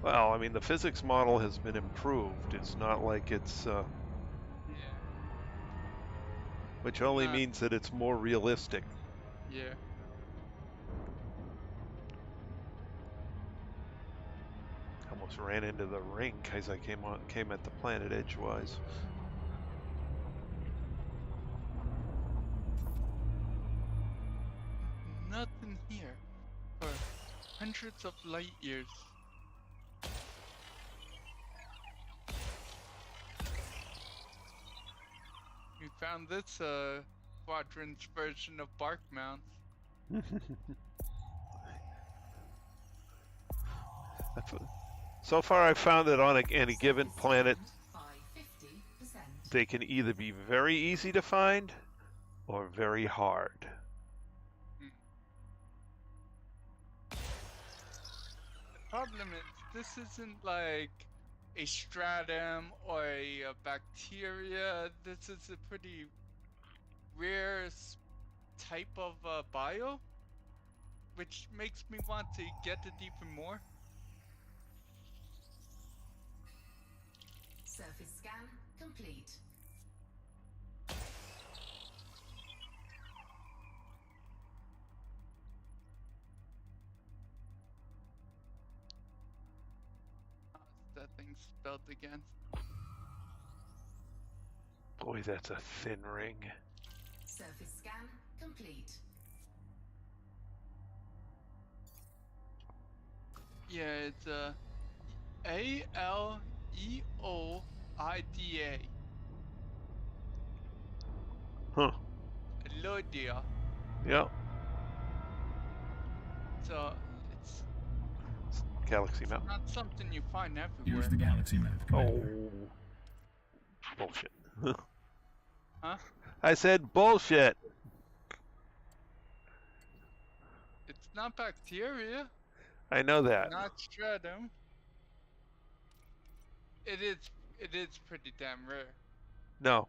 Well, I mean, the physics model has been improved. It's not like it's, Yeah. which only Not- means that it's more realistic. Yeah. Almost ran into the ring as I came at the planet edgewise. Nothing here for hundreds of light years. We found this quadrant's version of bark mounts. So far, I've found that on any given planet, By 50%. they can either be very easy to find or very hard. The problem is, this isn't like a stratum or a bacteria. This is a pretty rare type of bio, which makes me want to get it even more. Surface scan complete. That thing spelled again. Boy, that's a thin ring. Surface scan complete. Yeah, it's Aleoida. Huh. Elodia. Yeah. So it's Galaxy map. not something you find everywhere. Here's the galaxy map, Commander. Oh. Bullshit. Huh? I said bullshit. It's not bacteria. I know that. Not stratum. It is pretty damn rare. No.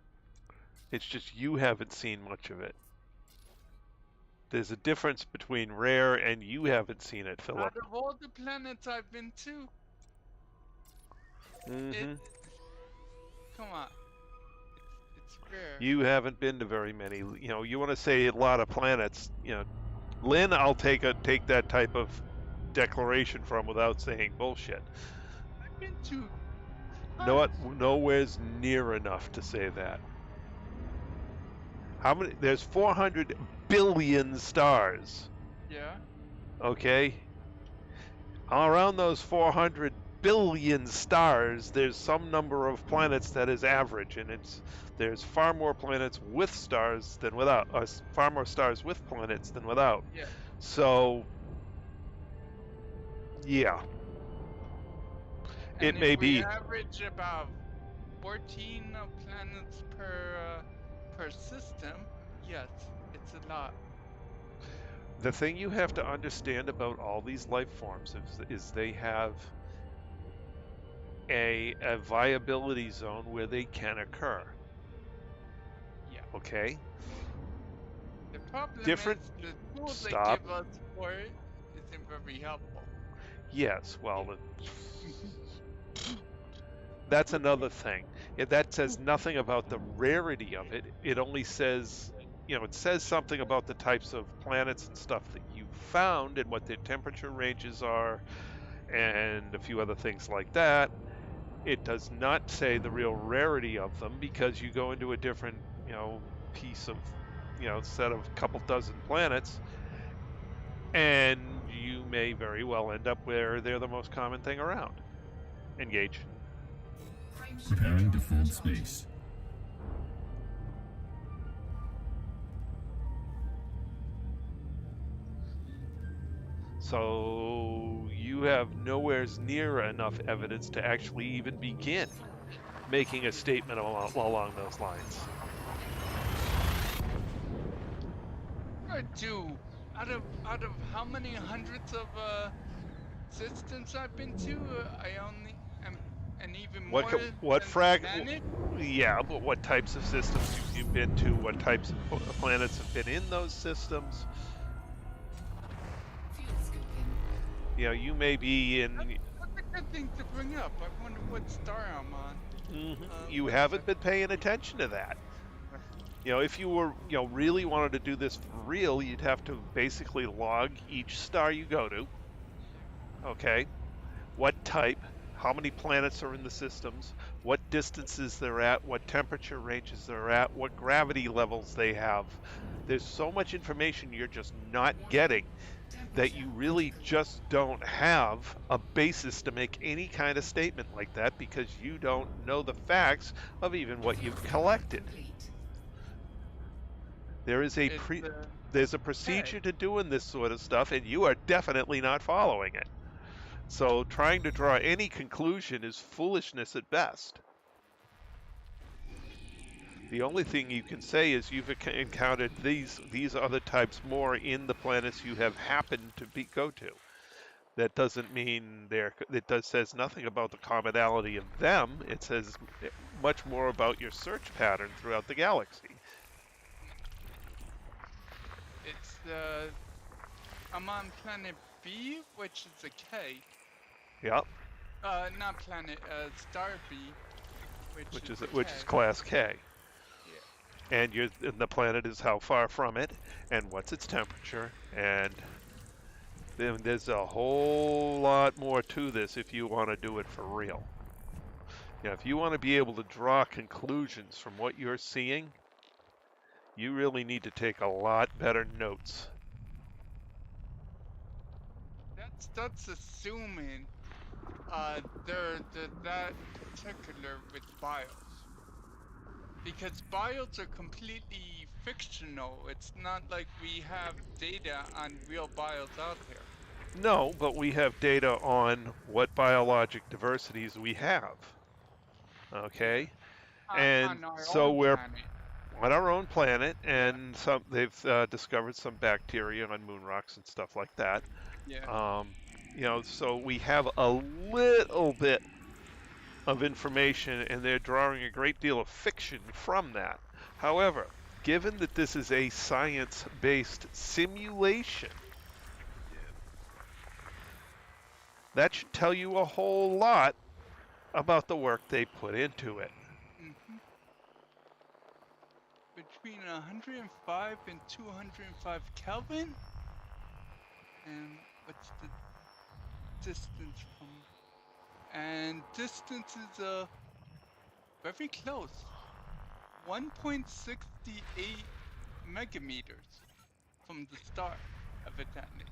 It's just you haven't seen much of it. There's a difference between rare and you haven't seen it, Philip. Out of all the planets I've been to, Mm-hmm. come on. It's rare. You haven't been to very many. You know, you want to say a lot of planets. You know, Lynn, I'll take that type of declaration from without saying bullshit. I've been to. No, nowhere's near enough to say that. How many? There's 400 billion stars. Yeah. Okay. Around those 400 billion stars, there's some number of planets that is average, and there's far more planets with stars than without. Far more stars with planets than without. Yeah. So, yeah. And It may if we be. average about 14 planets per system. Yes, it's a lot. The thing you have to understand about all these life forms is they have a viability zone where they can occur. Yeah. Okay? The problem Different- is the tools they Stop. give us for it isn't very helpful. Yes, well, that's another thing. That says nothing about the rarity of it. It only says, it says something about the types of planets and stuff that you found and what their temperature ranges are and a few other things like that. It does not say the real rarity of them because you go into a different, piece of, set of a couple dozen planets, and you may very well end up where they're the most common thing around. Engage. Preparing to fold space. So you have nowhere near enough evidence to actually even begin making a statement along those lines. Or two. Out of how many hundreds of systems I've been to, I only am, and even more. Yeah, but what types of systems have you been to? What types of planets have been in those systems? You may be in. That's a good thing to bring up. I wonder what star I'm on. You haven't been paying attention to that. If you were, really wanted to do this for real, you'd have to basically log each star you go to. Okay. What type, how many planets are in the systems, what distances they're at, what temperature ranges they're at, what gravity levels they have. There's so much information you're just not getting that you really just don't have a basis to make any kind of statement like that because you don't know the facts of even what you've collected. There is there's a procedure to doing this sort of stuff, and you are definitely not following it. So trying to draw any conclusion is foolishness at best. The only thing you can say is you've encountered these other types more in the planets you have happened to go to. That doesn't mean it says nothing about the commonality of them. It says much more about your search pattern throughout the galaxy. It's I'm on planet B, which is a K. Yep. Not planet, star B. which is K. class K. Yeah. And the planet is how far from it, and what's its temperature, and then there's a whole lot more to this if you want to do it for real. If you want to be able to draw conclusions from what you're seeing, you really need to take a lot better notes. That's assuming they're that particular with bios. Because bios are completely fictional. It's not like we have data on real bios out there. No, but we have data on what biologic diversities we have. Okay? And On our so own we're planet. on our own planet, and they've discovered some bacteria on moon rocks and stuff like that. Yeah. So we have a little bit of information, and they're drawing a great deal of fiction from that. However, given that this is a science-based simulation, that should tell you a whole lot about the work they put into it. Mm-hmm. Between 105 and 205 Kelvin? And what's the distance from? And distance is very close. 1.68 megameters from the star, evidently.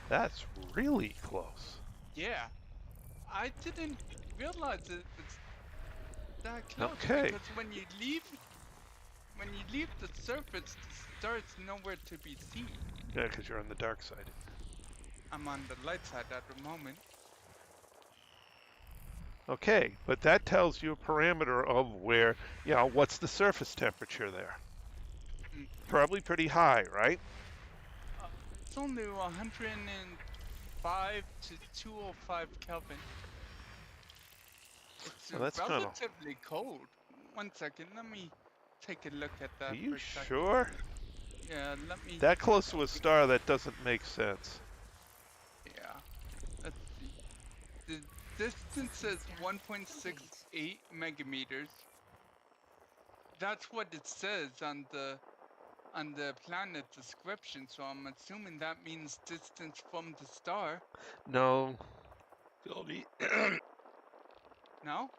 That's really close. Yeah. I didn't realize it was that close. Okay. Because when you leave the surface, the star is nowhere to be seen. Yeah, because you're on the dark side. I'm on the light side at the moment. Okay, but that tells you a parameter of where, what's the surface temperature there? Mm. Probably pretty high, right? It's only 105 to 205 Kelvin. It's Well, that's kinda- relatively cold. 1 second, let me take a look at that. Are for you a second. sure? Yeah, let me. That close to a star, that doesn't make sense. Yeah. Let's see. The distance is 1.68 megameters. That's what it says on the planet description, so I'm assuming that means distance from the star. No, Phil, do you, No?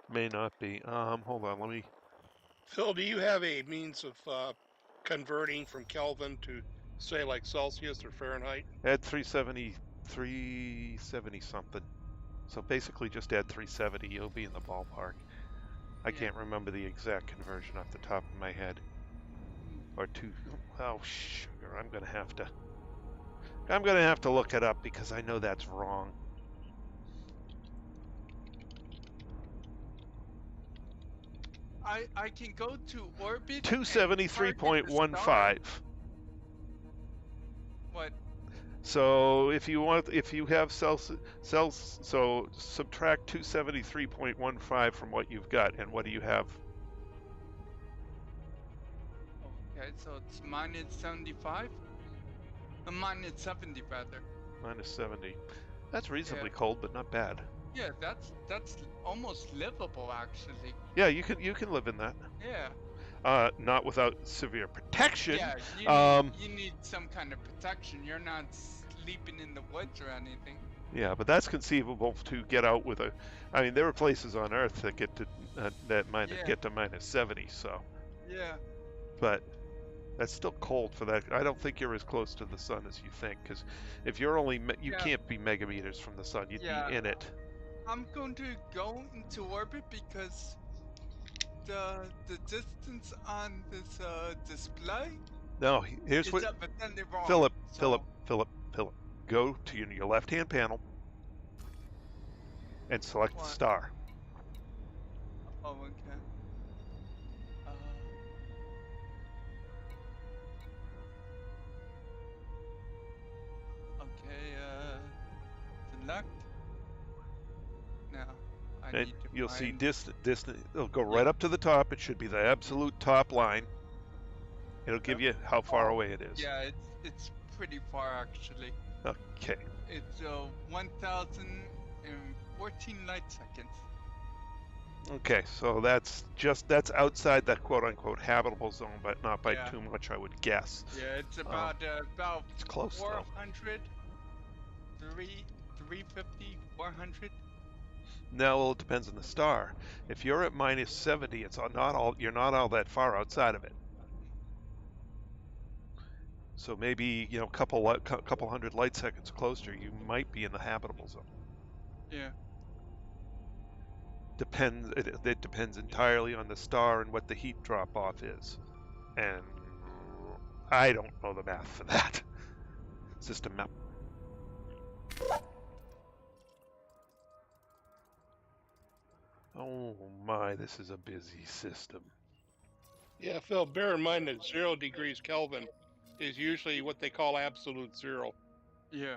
may not be. Hold on, let me... Phil, do you have a means of converting from Kelvin to, say, like Celsius or Fahrenheit? Add 370 something. So basically just add 370, you'll be in the ballpark. I Yeah. can't remember the exact conversion off the top of my head. Or oh sugar, I'm gonna have to look it up because I know that's wrong. I can go to orbit. 273.15. What? So if you have so subtract 273.15 from what you've got, and what do you have? Okay, so it's minus 75? Minus 70 rather. Minus 70. That's reasonably Yeah. cold, but not bad. Yeah, that's almost livable actually. Yeah, you can live in that. Yeah. Not without severe protection. Yeah, you need some kind of protection. You're not sleeping in the woods or anything. Yeah, but that's conceivable to get out with a. I mean, there are places on Earth that get to get to minus 70. So. Yeah. But that's still cold for that. I don't think you're as close to the sun as you think, because if you're only you can't be megameters from the sun. You'd be in it. I'm going to go into orbit because the distance on this display. No, here's is what. evidently wrong. Philip. Go to your left-hand panel and select the star. Oh, okay. Select. Now, I And need to you'll see find... distance. It'll go right up to the top. It should be the absolute top line. It'll give you how far away it is. Yeah, it's pretty far actually. Okay. It's 1,014 light seconds. Okay, so that's outside that quote-unquote habitable zone, but not by Yeah. too much, I would guess. Yeah, it's about It's close though. 400, 350, 400. No, well, it depends on the star. If you're at minus 70, you're not all that far outside of it. So maybe, you know, couple hundred light seconds closer, you might be in the habitable zone. Yeah. It depends entirely on the star and what the heat drop off is. And I don't know the math for that. System map. Oh my, this is a busy system. Yeah, Phil, bear in mind that 0 degrees Kelvin is usually what they call absolute zero. Yeah.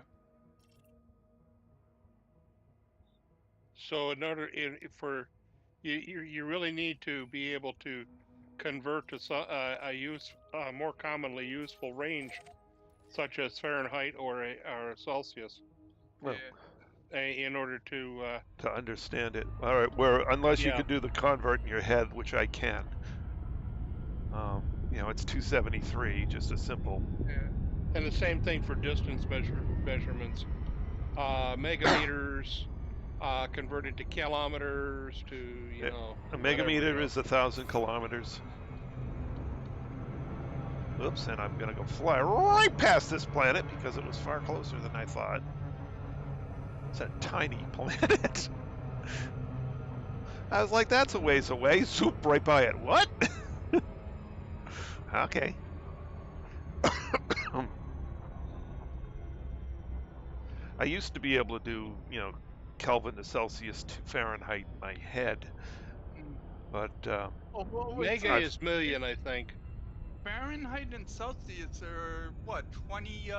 So in order for you really need to be able to convert to a more commonly useful range, such as Fahrenheit or Celsius, Well, in order to understand it. All right, unless you Yeah. can do the convert in your head, which I can. You know, it's 273, just a simple. and the same thing for distance measurements, megameters converted to kilometers to A megameter is 1,000 kilometers. Oops, and I'm gonna go fly right past this planet because it was far closer than I thought. It's a tiny planet. I was like, that's a ways away. Zoop right by it. What? Okay. I used to be able to do, you know, Kelvin to Celsius to Fahrenheit in my head, but Mega is million, I think. Fahrenheit and Celsius are what, 20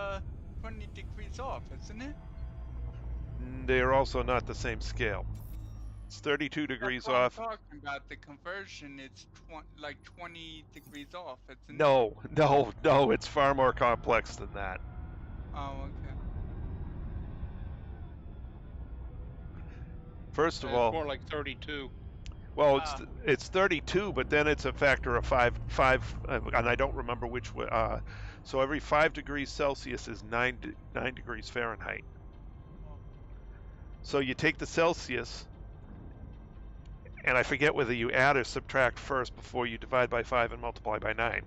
degrees off, isn't it? they're also not the same scale. It's 32 degrees That's what off. I'm talking about. The conversion, it's like 20 degrees off, isn't it? No, it's far more complex than that. Oh, okay. First of It's all, more like 32. well, it's 32, but then it's a factor of five, and I don't remember which way. So every 5 degrees Celsius is 9 degrees Fahrenheit. So you take the Celsius, and I forget whether you add or subtract first before you divide by 5 and multiply by 9.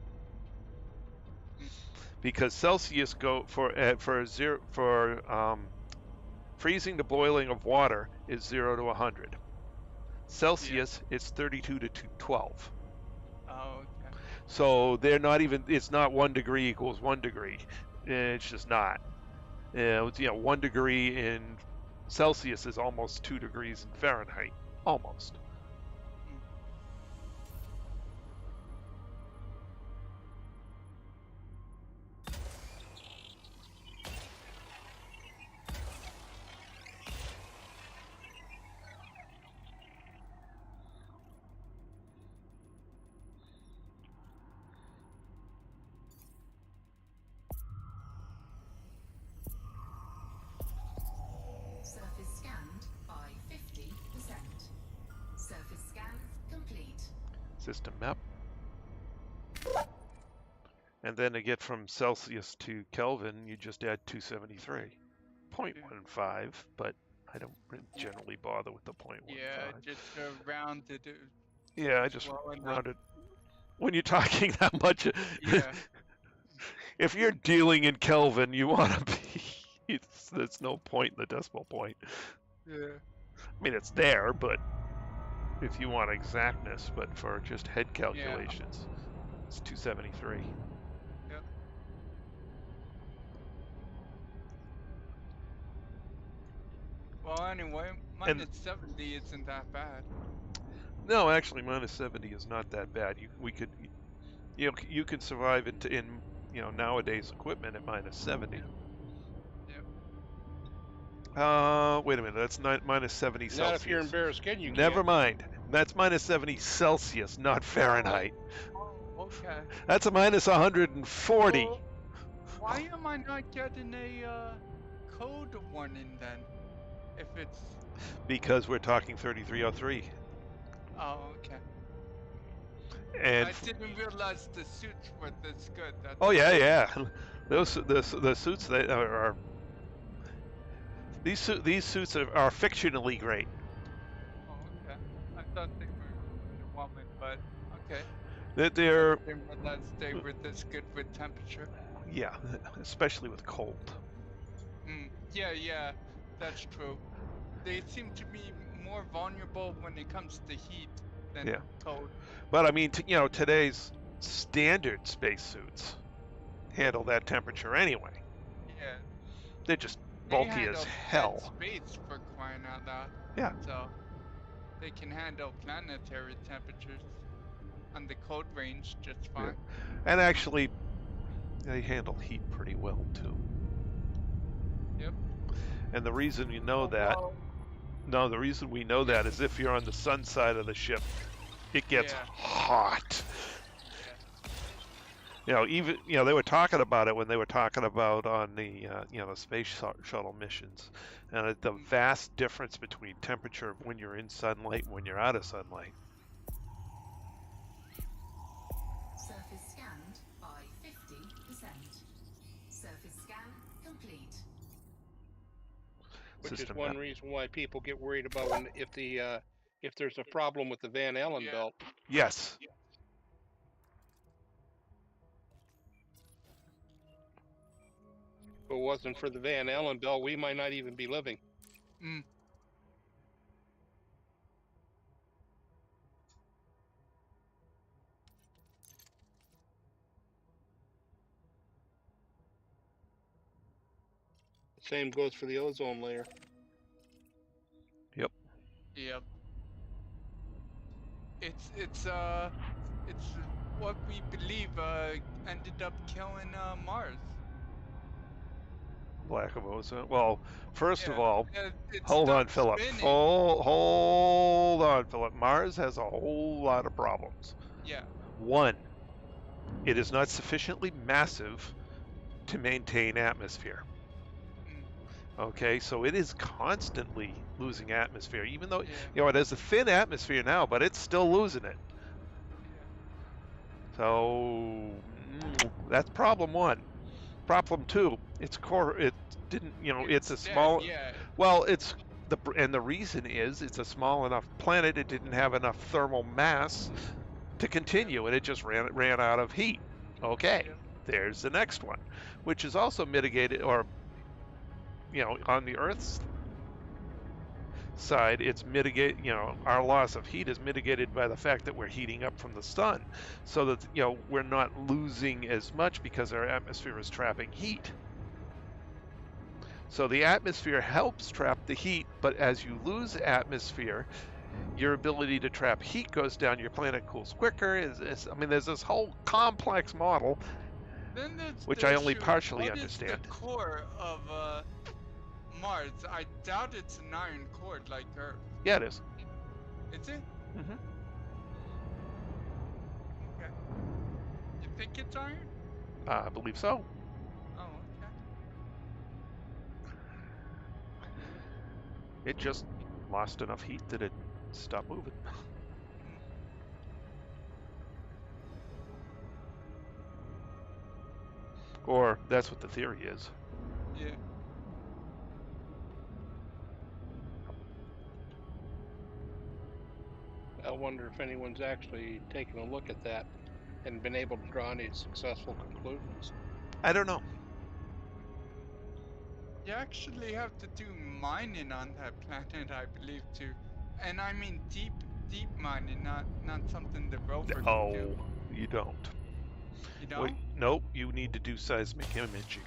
Because Celsius freezing to boiling of water is 0 to 100. Celsius is 32 to 212. Oh, okay. So they're not even. It's not 1 degree equals 1 degree. It's just not. You know, 1 degree in Celsius is almost 2 degrees in Fahrenheit. Almost. Surface scanned by 50%. Surface scan complete. System map. And then to get from Celsius to Kelvin, you just add 273.15, but I don't generally bother with the 0.15. Yeah, just rounded it. Yeah, I just well enough. rounded. When you're talking that much, Yeah. if you're dealing in Kelvin, you want to be. There's no point in the decimal point. Yeah. I mean, it's there, but if you want exactness, but for just head calculations, it's 273. Yep. Well, anyway, minus 70 isn't that bad. No, actually, minus 70 is not that bad. You can survive in nowadays equipment at minus 70. Wait a minute, that's minus 70 Celsius. Not if you're in bare skin, you Never can't. mind. That's minus 70 Celsius, not Fahrenheit. Oh, okay. That's a minus 140. Well, why am I not getting a code warning then? If it's... Because we're talking 3303. Oh, okay. And I didn't realize the suits were this good. That's oh all. yeah. The suits that are these suits are fictionally great. Oh, okay. I thought they were Wonder Woman, but okay. They're I didn't realize they were this good with temperature. yeah, especially with cold. Yeah, that's true. They seem to be more vulnerable when it comes to heat than Yeah. cold. But I mean, today's standard spacesuits handle that temperature anyway. Yeah, They're just they bulky as handle dead hell. space for crying out loud. Yeah. So they can handle planetary temperatures on the cold range just fine. And actually, they handle heat pretty well too. Yep. And the reason you know that, Well, no, the reason we know that is if you're on the sun side of the ship, it gets Yeah. hot. yeah. Even they were talking about it when they were talking about on the the space shuttle missions, and the vast difference between temperature when you're in sunlight and when you're out of sunlight. Surface scanned by 50%. Surface scan complete. Which System is one map. reason why people get worried about if there's a problem with the Van Allen Yeah. belt. Yes. If it wasn't for the Van Allen belt, we might not even be living. Mm. Same goes for the ozone layer. Yep. It's what we believe ended up killing Mars. Lack of ozone. Well, first of Yeah, all, it hold on, stopped Philip. spinning. Hold on, Philip. Mars has a whole lot of problems. Yeah. One, it is not sufficiently massive to maintain atmosphere. Okay, so it is constantly losing atmosphere, even though Yeah. it has a thin atmosphere now, but it's still losing it. So that's problem one. Problem two, its core, it didn't, it's a dead, small. Yeah. Well, the reason is it's a small enough planet. It didn't have enough thermal mass to continue, and it just ran out of heat. Okay, Yeah. there's the next one, which is also mitigated, or on the Earth's side, it's mitigate. Our loss of heat is mitigated by the fact that we're heating up from the sun, so that we're not losing as much because our atmosphere is trapping heat. So the atmosphere helps trap the heat, but as you lose atmosphere, your ability to trap heat goes down. Your planet cools quicker. There's this whole complex model, Then there's which the I only issue, partially what understand. Is the core of Mars? I doubt it's an iron core like Earth. Yeah, it is. Is it? Mm-hmm. Okay. You think it's iron? I believe so. Oh, okay. It just lost enough heat that it stopped moving. Or that's what the theory is. Yeah. I wonder if anyone's actually taken a look at that and been able to draw any successful conclusions. I don't know. You actually have to do mining on that planet, I believe, too. And I mean deep mining, not something the rover can do. Oh, you don't. You know? Wait, nope, you need to do seismic imaging.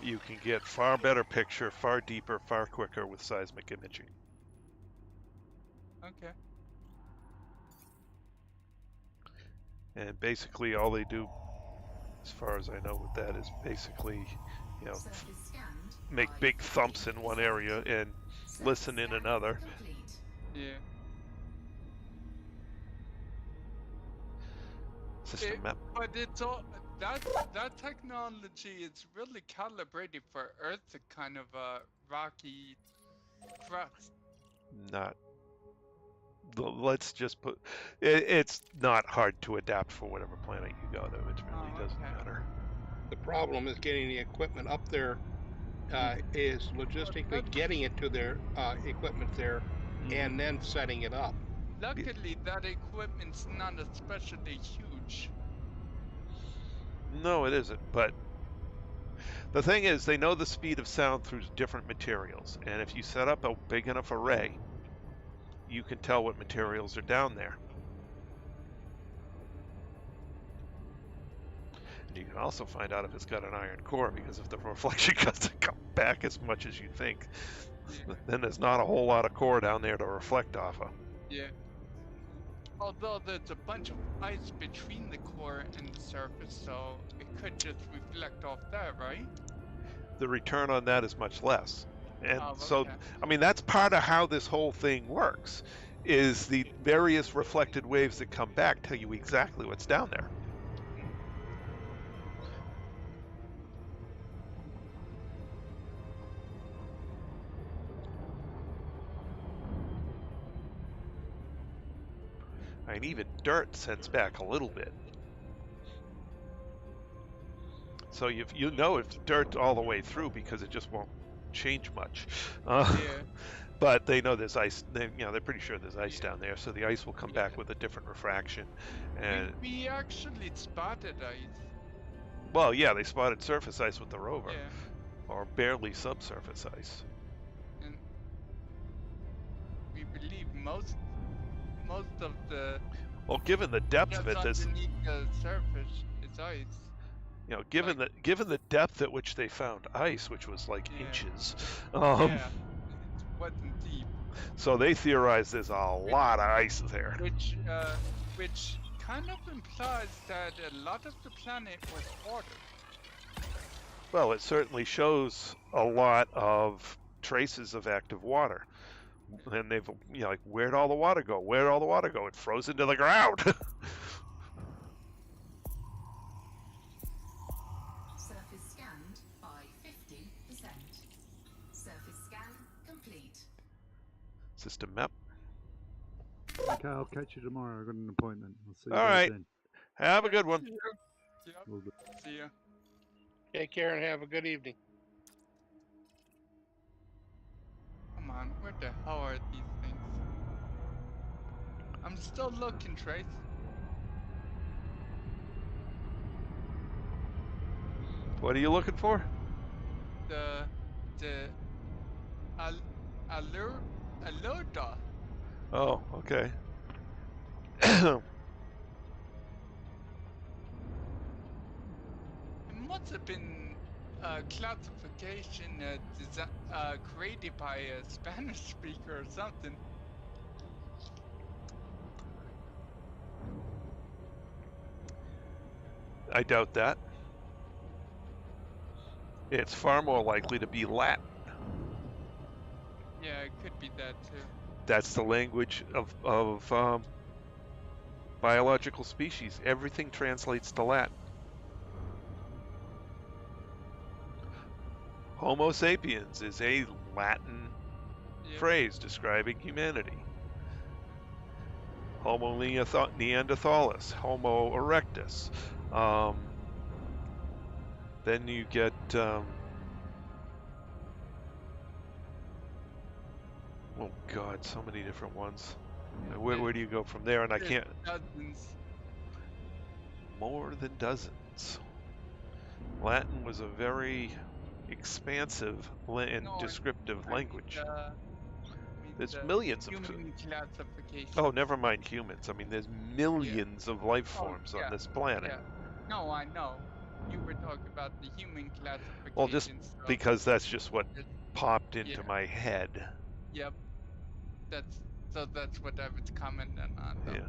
You can get far better picture, far deeper, far quicker with seismic imaging. Okay. And basically all they do, as far as I know with that, is basically, Surface scanned make by big thumps in one area and listen in another. complete. Yeah. System map. But it's all that technology is really calibrated for Earth kind of rocky crust. Not. Let's just put. It's not hard to adapt for whatever planet you go, though. It really Oh, doesn't okay. matter. The problem is getting the equipment up there. Is logistically that's- getting it to their equipment there, and then setting it up. Luckily, that equipment's not especially huge. No, it isn't. But the thing is, they know the speed of sound through different materials, and if you set up a big enough array, you can tell what materials are down there. And you can also find out if it's got an iron core, because if the reflection doesn't come back as much as you think, Yeah. then there's not a whole lot of core down there to reflect off of. Yeah. Although there's a bunch of ice between the core and the surface, so it could just reflect off that, right? The return on that is much less. And Oh, so, okay. I mean, that's part of how this whole thing works, is the various reflected waves that come back tell you exactly what's down there. I mean, even dirt sends back a little bit. So you know it's dirt all the way through because it just won't change much. Yeah. But they know there's ice. They're pretty sure there's ice Yeah. down there, so the ice will come back with a different refraction. And We actually spotted ice. well, yeah, they spotted surface ice with the rover, Yeah. or barely subsurface ice. And we believe most of the Well, given the depth of it, that's there's underneath the surface is ice. given the depth at which they found ice, which was like Yeah. inches. Yeah. It wasn't deep. So they theorize there's a lot of ice there. Which kind of implies that a lot of the planet was water. Well, it certainly shows a lot of traces of active water. And they've, like, where'd all the water go? Where'd all the water go? It froze into the ground. Surface scanned by 50%. Surface scan complete. System map. Okay, I'll catch you tomorrow. I've got an appointment. I'll see you All guys right. then. Have a good one. Yep. Will do. See ya. Take care and have a good evening. Come on, where the hell are these things? I'm still looking, Trace. What are you looking for? The Aluda. Oh, okay. It must have been a classification created by a Spanish speaker or something. I doubt that. It's far more likely to be Latin. Yeah, it could be that too. That's the language of biological species. Everything translates to Latin. Homo sapiens is a Latin Yeah. phrase describing humanity. Homo neanderthalis, Homo erectus. Then you get oh God, so many different ones. Where do you go from there? And I There's can't. dozens. More than dozens. Latin was a very expansive and No, descriptive I mean, language. I mean There's the millions of. human classification. Oh, never mind humans. I mean, there's millions of life Oh, forms yeah, on this planet. Yeah. No, I know. You were talking about the human classification. Well, just stuff. because that's just what It- popped into yeah. my head. Yep. That's what I was commenting on. Though. Yeah.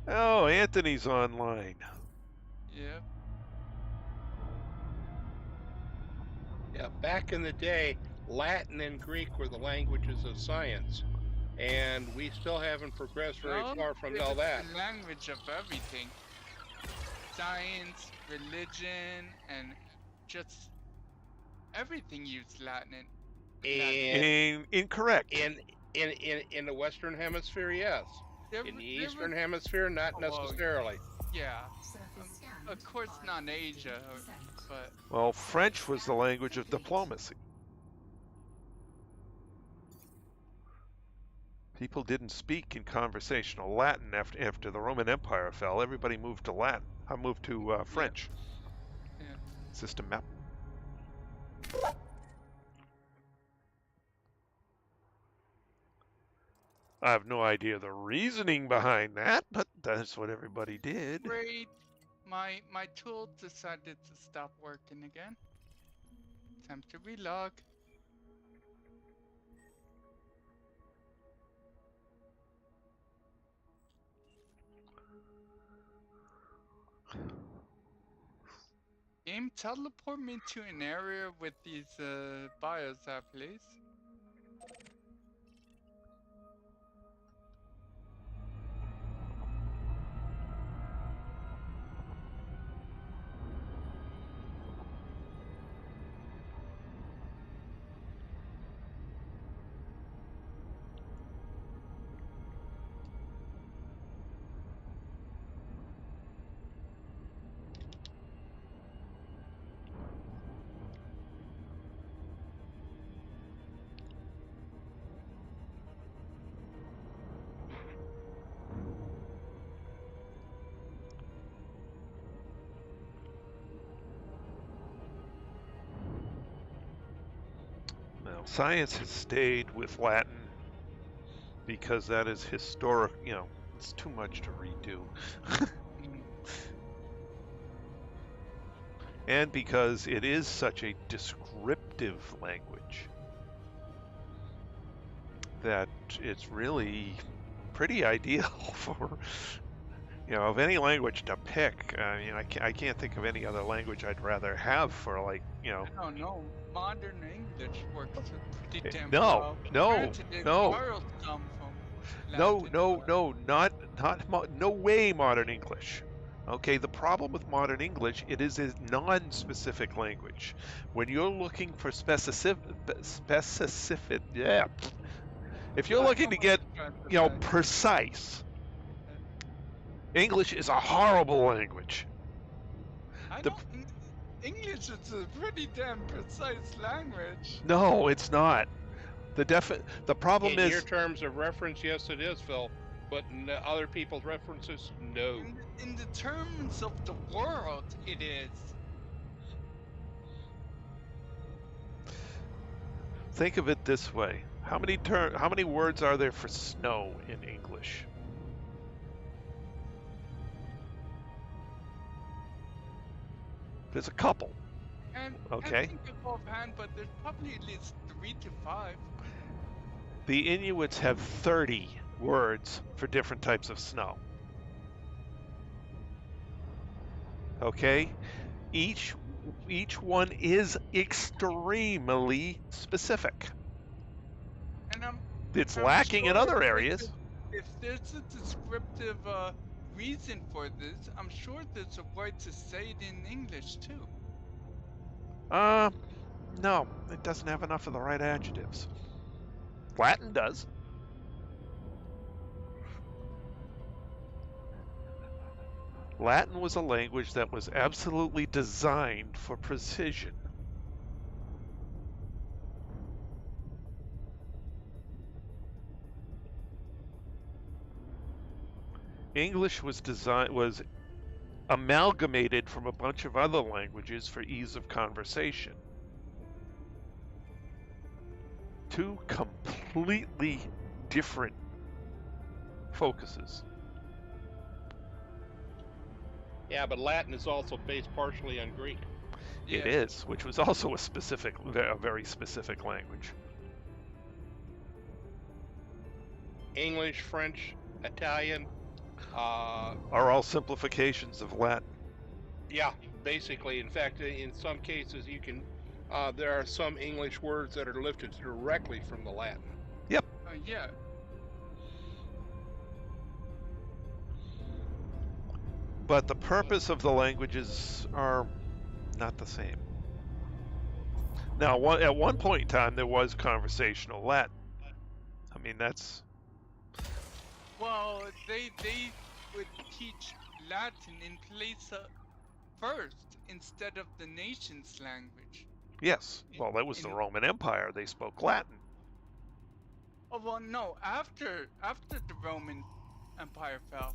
Oh, Anthony's online. Yep. Yeah, back in the day, Latin and Greek were the languages of science, and we still haven't progressed very No, far from it all was that. the language of everything. science, religion, and just everything used Latin. Incorrect. In the Western Hemisphere, yes. In the Eastern was, Hemisphere, not well, necessarily. yeah. Surface scanned Of course, by not Asia, 50%. but Well, French was the language of diplomacy. People didn't speak in conversational Latin after the Roman Empire fell. Everybody moved to Latin. I moved to French. Yeah. System map. I have no idea the reasoning behind that, but that's what everybody did. Great. My tool decided to stop working again. Time to relog. Game, teleport me to an area with these bios at, please. Now, science has stayed with Latin because that is historic, it's too much to redo. And because it is such a descriptive language that it's really pretty ideal for, of any language to pick. I mean, I can't think of any other language I'd rather have for, like, I don't know. Modern English works pretty damn no, well. no, Granted, it no. borrowed some from No, Latin, no, but- no, no way modern English. Okay, the problem with modern English, it is a non-specific language. When you're looking for specific, yeah. If you're looking to get, precise, English is a horrible language. English is a pretty damn precise language. No, it's not. The problem In is your terms of reference, yes, it is, Phil. But in other people's references, no. In the terms of the world, it is. Think of it this way. How many words are there for snow in English? There's a couple. And Okay. I think offhand, but there's probably at least 3 to 5. The Inuits have 30 words for different types of snow. Okay? Each one is extremely specific. And It's I'm lacking in sure other areas. If there's a descriptive reason for this, I'm sure there's a way to say it in English too. No, it doesn't have enough of the right adjectives. Latin does. Latin was a language that was absolutely designed for precision. English was amalgamated from a bunch of other languages for ease of conversation. Two completely different focuses. Yeah, but Latin is also based partially on Greek. Yeah. It is, which was also a very specific language. English, French, Italian. Are all simplifications of Latin. Yeah, basically. In fact, in some cases, you can. There are some English words that are lifted directly from the Latin. Yep. Yeah. but the purpose of the languages are not the same. Now, at one point in time, there was conversational Latin. I mean, that's Well, they would teach Latin in place of first instead of the nation's language. yes. Well, that was the Roman Empire. They spoke Latin. Oh well, no. After the Roman Empire fell.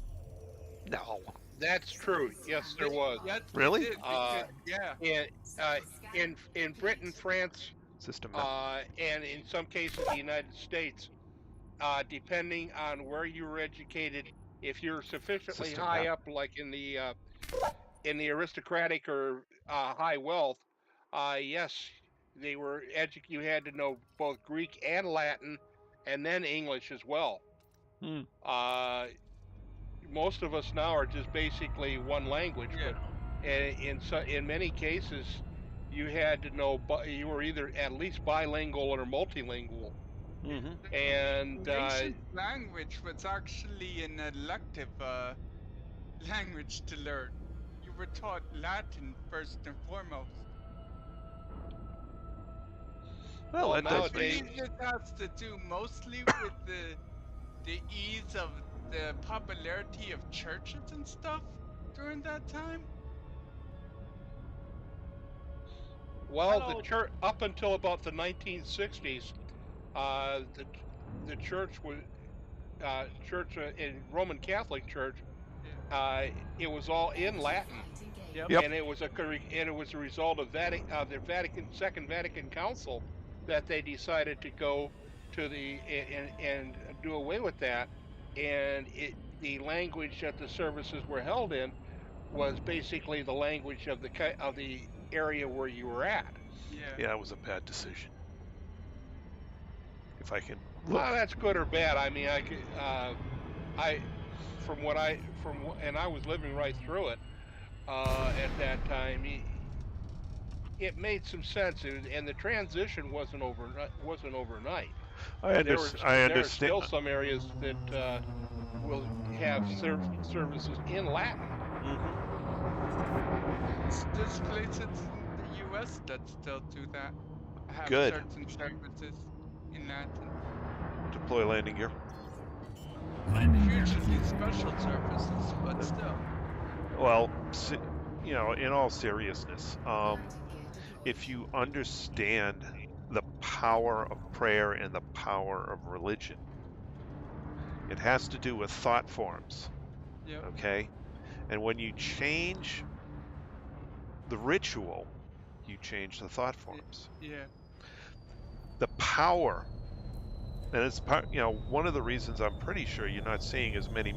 No, That's true. Yes, there was. Yes, Really? they did. Yeah. In Britain, France, system. and in some cases the United States, depending on where you were educated, if you're sufficiently System high map. up, like in the aristocratic or high wealth, yes, they were you had to know both Greek and Latin, and then English as well. Hmm. Most of us now are just basically one language, Yeah. but in many cases, you had to know, you were either at least bilingual or multilingual, Mm-hmm. and Nation's language was actually an elective language to learn. You were taught Latin first and foremost. Well, that I does nowadays, believe this has to do mostly with the ease of the popularity of churches and stuff during that time. well, the Hello. church up until about the 1960s, the church was in Roman Catholic Church. It was all in Latin. Yep. Yep. And it was a result of the Second Vatican Council that they decided to go to and do away with that, and the language that the services were held in was basically the language of the area where you were at. Yeah, it was a bad decision. If I can look. That's good or bad. I mean, I and I was living right through it at that time. It made some sense, and the transition wasn't overnight. I understand. There are still some areas that will have services in Latin. Mm-hmm. There's places in the U.S. that still do that. Have Good. certain services in Latin. Deploy landing gear. Landing gear Usually deployed. special services, but still. Well, in all seriousness, if you understand the power of prayer and the power of religion, it has to do with thought forms. Yep. Okay? And when you change the ritual, you change the thought forms. Yeah. The power, and it's part, one of the reasons I'm pretty sure you're not seeing as many,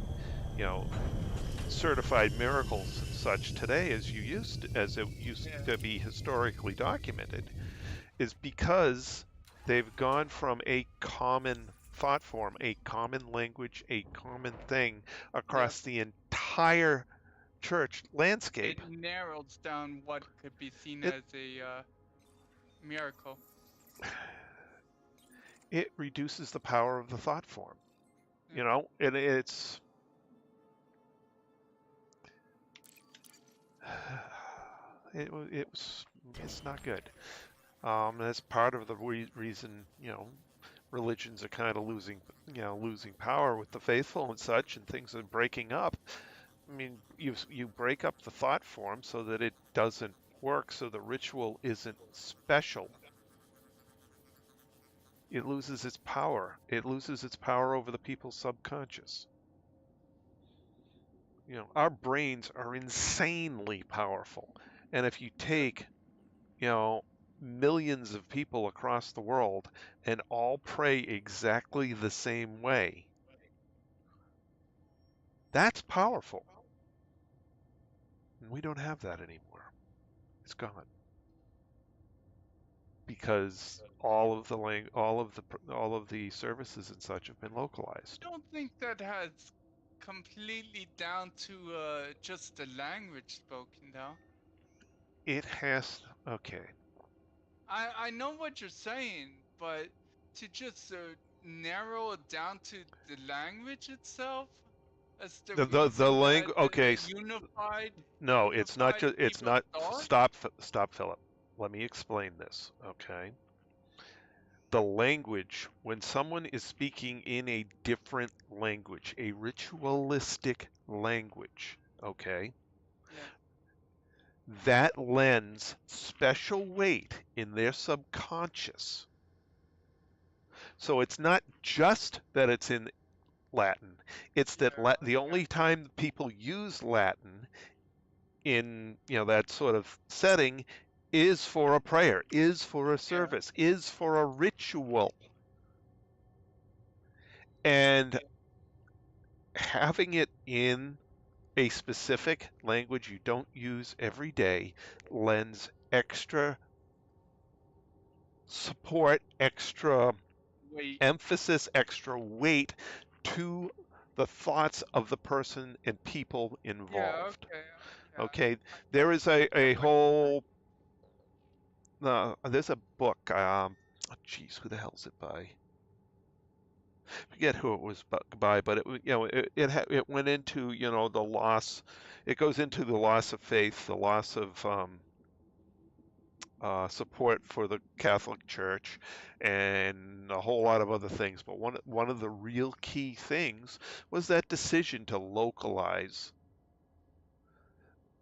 certified miracles and such today as it used to be historically documented, is because they've gone from a common thought form, a common language, a common thing across the entire church landscape. It narrows down what could be seen as a miracle. It reduces the power of the thought form, and it's it's not good. That's part of the reason, religions are kind of losing power with the faithful and such, and things are breaking up. I mean, you break up the thought form so that it doesn't work, so the ritual isn't special. It loses its power. It loses its power over the people's subconscious. Our brains are insanely powerful. And if you take, millions of people across the world and all pray exactly the same way, that's powerful. And we don't have that anymore. It's gone. Because all of the services and such have been localized. I don't think that has completely down to just the language spoken, though. It has. Okay. I know what you're saying, but to just narrow it down to the language itself, as the The reason that language. Okay, a unified no, it's not just. It's people not. thought? Stop, Philip. Let me explain this. Okay. The language, when someone is speaking in a different language, a ritualistic language, okay, Yeah. that lends special weight in their subconscious. So it's not just that it's in Latin, it's that Yeah. the only time people use Latin in, that sort of setting is for a prayer, is for a Yeah. service, is for a ritual. And having it in a specific language you don't use every day lends extra support, extra Wait. emphasis, extra weight to the thoughts of the person and people Yeah. involved. Okay. Okay. Okay, I there is get a what you're saying. whole, there's a book, geez, who the hell's it by? Forget who it was by, but it went into, the loss, it goes into the loss of faith, the loss of support for the Catholic Church, and a whole lot of other things. But one of the real key things was that decision to localize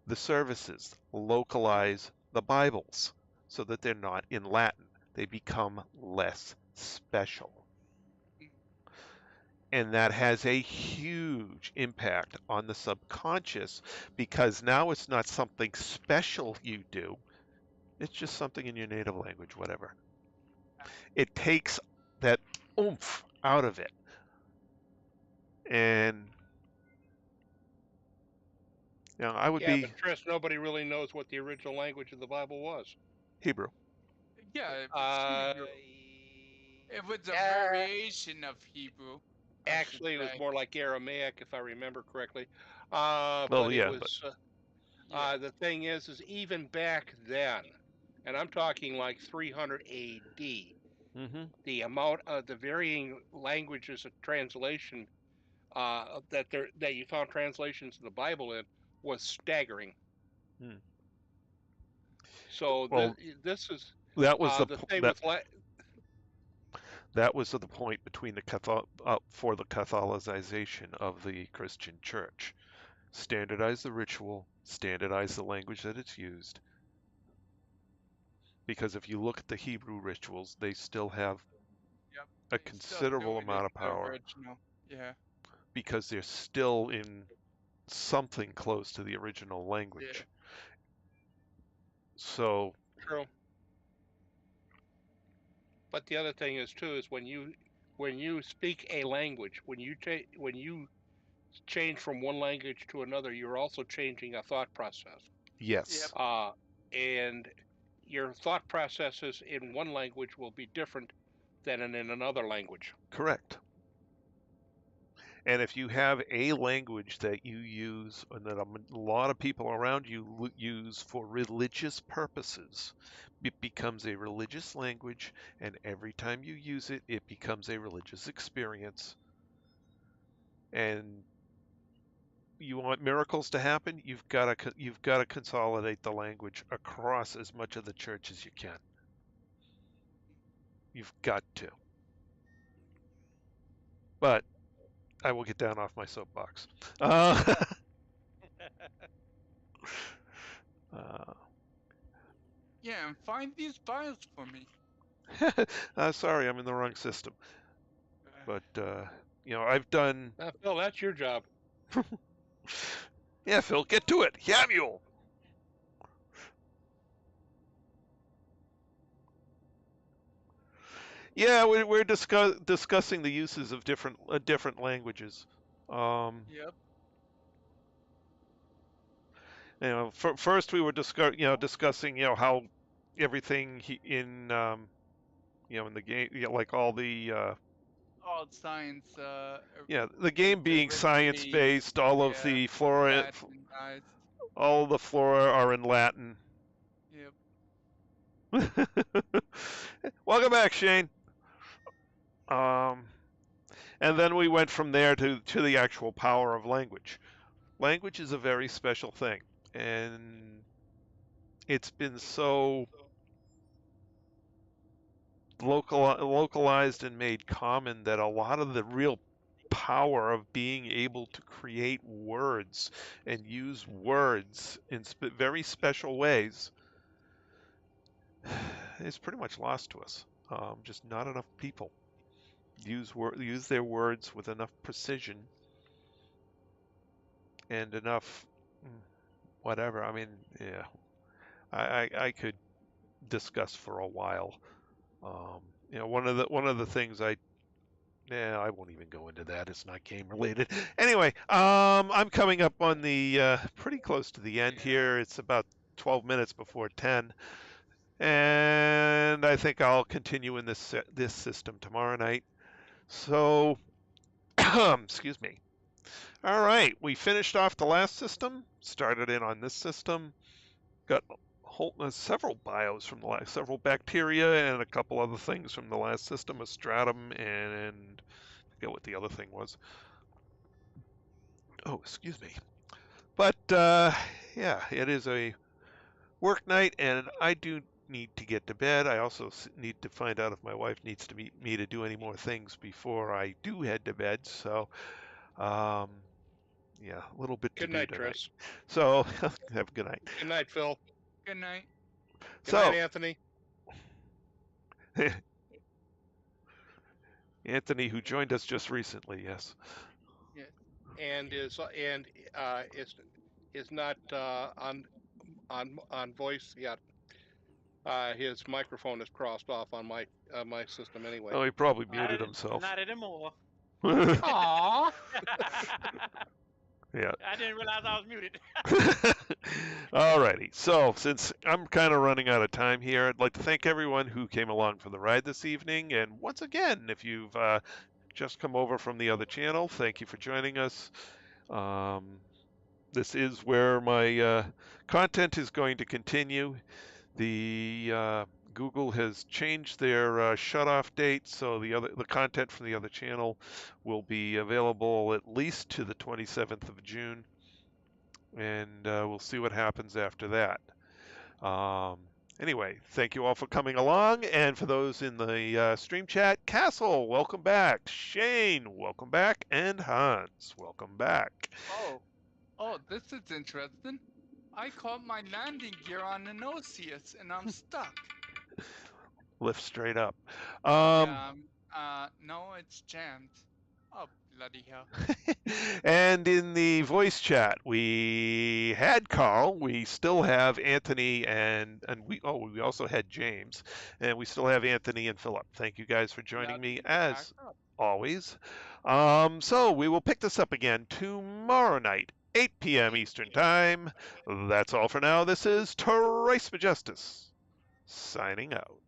the services, localize the Bibles, so that they're not in Latin. They become less special. And that has a huge impact on the subconscious, because now it's not something special you do, it's just something in your native language, whatever. It takes that oomph out of it. And, I would Yeah, be but Tris, nobody really knows what the original language of the Bible was. Hebrew. Yeah, it was Hebrew. It was a variation of Hebrew, I should Actually, it was say. more like Aramaic, if I remember correctly. Well, But it yeah, but was. Yeah. The thing is even back then, and I'm talking like 300 A.D., hmm the amount of the varying languages of translation that you found translations of the Bible in was staggering. Hmm. So Well, this is that was the thing with that was the point between for the Catholicization of the Christian Church. Standardize the ritual, standardize the language that it's used. Because if you look at the Hebrew rituals, they still have Yep. a They still considerable do it in amount of the power, original. Yeah. because they're still in something close to the original Yeah. language. So, true. But the other thing is too is when you speak a language, when you change from one language to another, you're also changing a thought process. Yep. yes, And your thought processes in one language will be different than in another language. correct. And if you have a language that you use and that a lot of people around you use for religious purposes, it becomes a religious language, and every time you use it, it becomes a religious experience. And you want miracles to happen, you've got to consolidate the language across as much of the church as you can. You've got to. But I will get down off my soapbox. Uh, uh, Yeah, and find these files for me. sorry, I'm in the wrong system. Uh, But I've done. Phil, that's your job. Yeah, Phil, get to it. Yeah, mule. Yeah, we're discussing the uses of different languages. yep. First we were discussing how everything in the game, like all the All science the is game being science originally, based, all of yeah, the flora, Latinized. all the flora are in Latin. Yep. Welcome back, Shane. Um, And then we went from there to the actual power of language. Language is a very special thing, and it's been so localized and made common that a lot of the real power of being able to create words and use words in very special ways is pretty much lost to us. Just not enough people use their words with enough precision and enough whatever. I mean, yeah, I could discuss for a while. One of the things I won't even go into that. It's not game related. Anyway, I'm coming up on the pretty close to the end here. It's about 12 minutes before 10, and I think I'll continue in this system tomorrow night. So, excuse me. All right, we finished off the last system. Started in on this system. Got several bios from the last, several bacteria and a couple other things from the last system, a stratum, and I forget what the other thing was. Oh, excuse me. But yeah, it is a work night, and I do need to get to bed. I also need to find out if my wife needs to meet me to do any more things before I do head to bed. So, yeah, a little bit to Good night, do tonight. Tris. So, have a good night. Good night, Phil. Good night. Good night, Anthony. Anthony, who joined us just recently, yes. Yeah. And is not on voice yet. His microphone is crossed off on my my system anyway. Oh, he probably muted himself. Not anymore. Aww. Yeah. I didn't realize I was muted. Alrighty. So, since I'm kind of running out of time here, I'd like to thank everyone who came along for the ride this evening. And once again, if you've just come over from the other channel, thank you for joining us. This is where my content is going to continue. The Google has changed their shut-off date, so the content from the other channel will be available at least to the 27th of June, and we'll see what happens after that. Anyway, thank you all for coming along, and for those in the stream chat, Castle, welcome back. Shane, welcome back, and Hans, welcome back. Oh, this is interesting. I caught my landing gear on an Osseous, and I'm stuck. Lift straight up. No, it's jammed. Oh, bloody hell. And in the voice chat, we had Carl, we still have Anthony, and we also had James, and we still have Anthony and Philip. Thank you guys for joining me as always. So we will pick this up again tomorrow night, 8 p.m. Eastern Time. That's all for now. This is Trace Majestus signing out.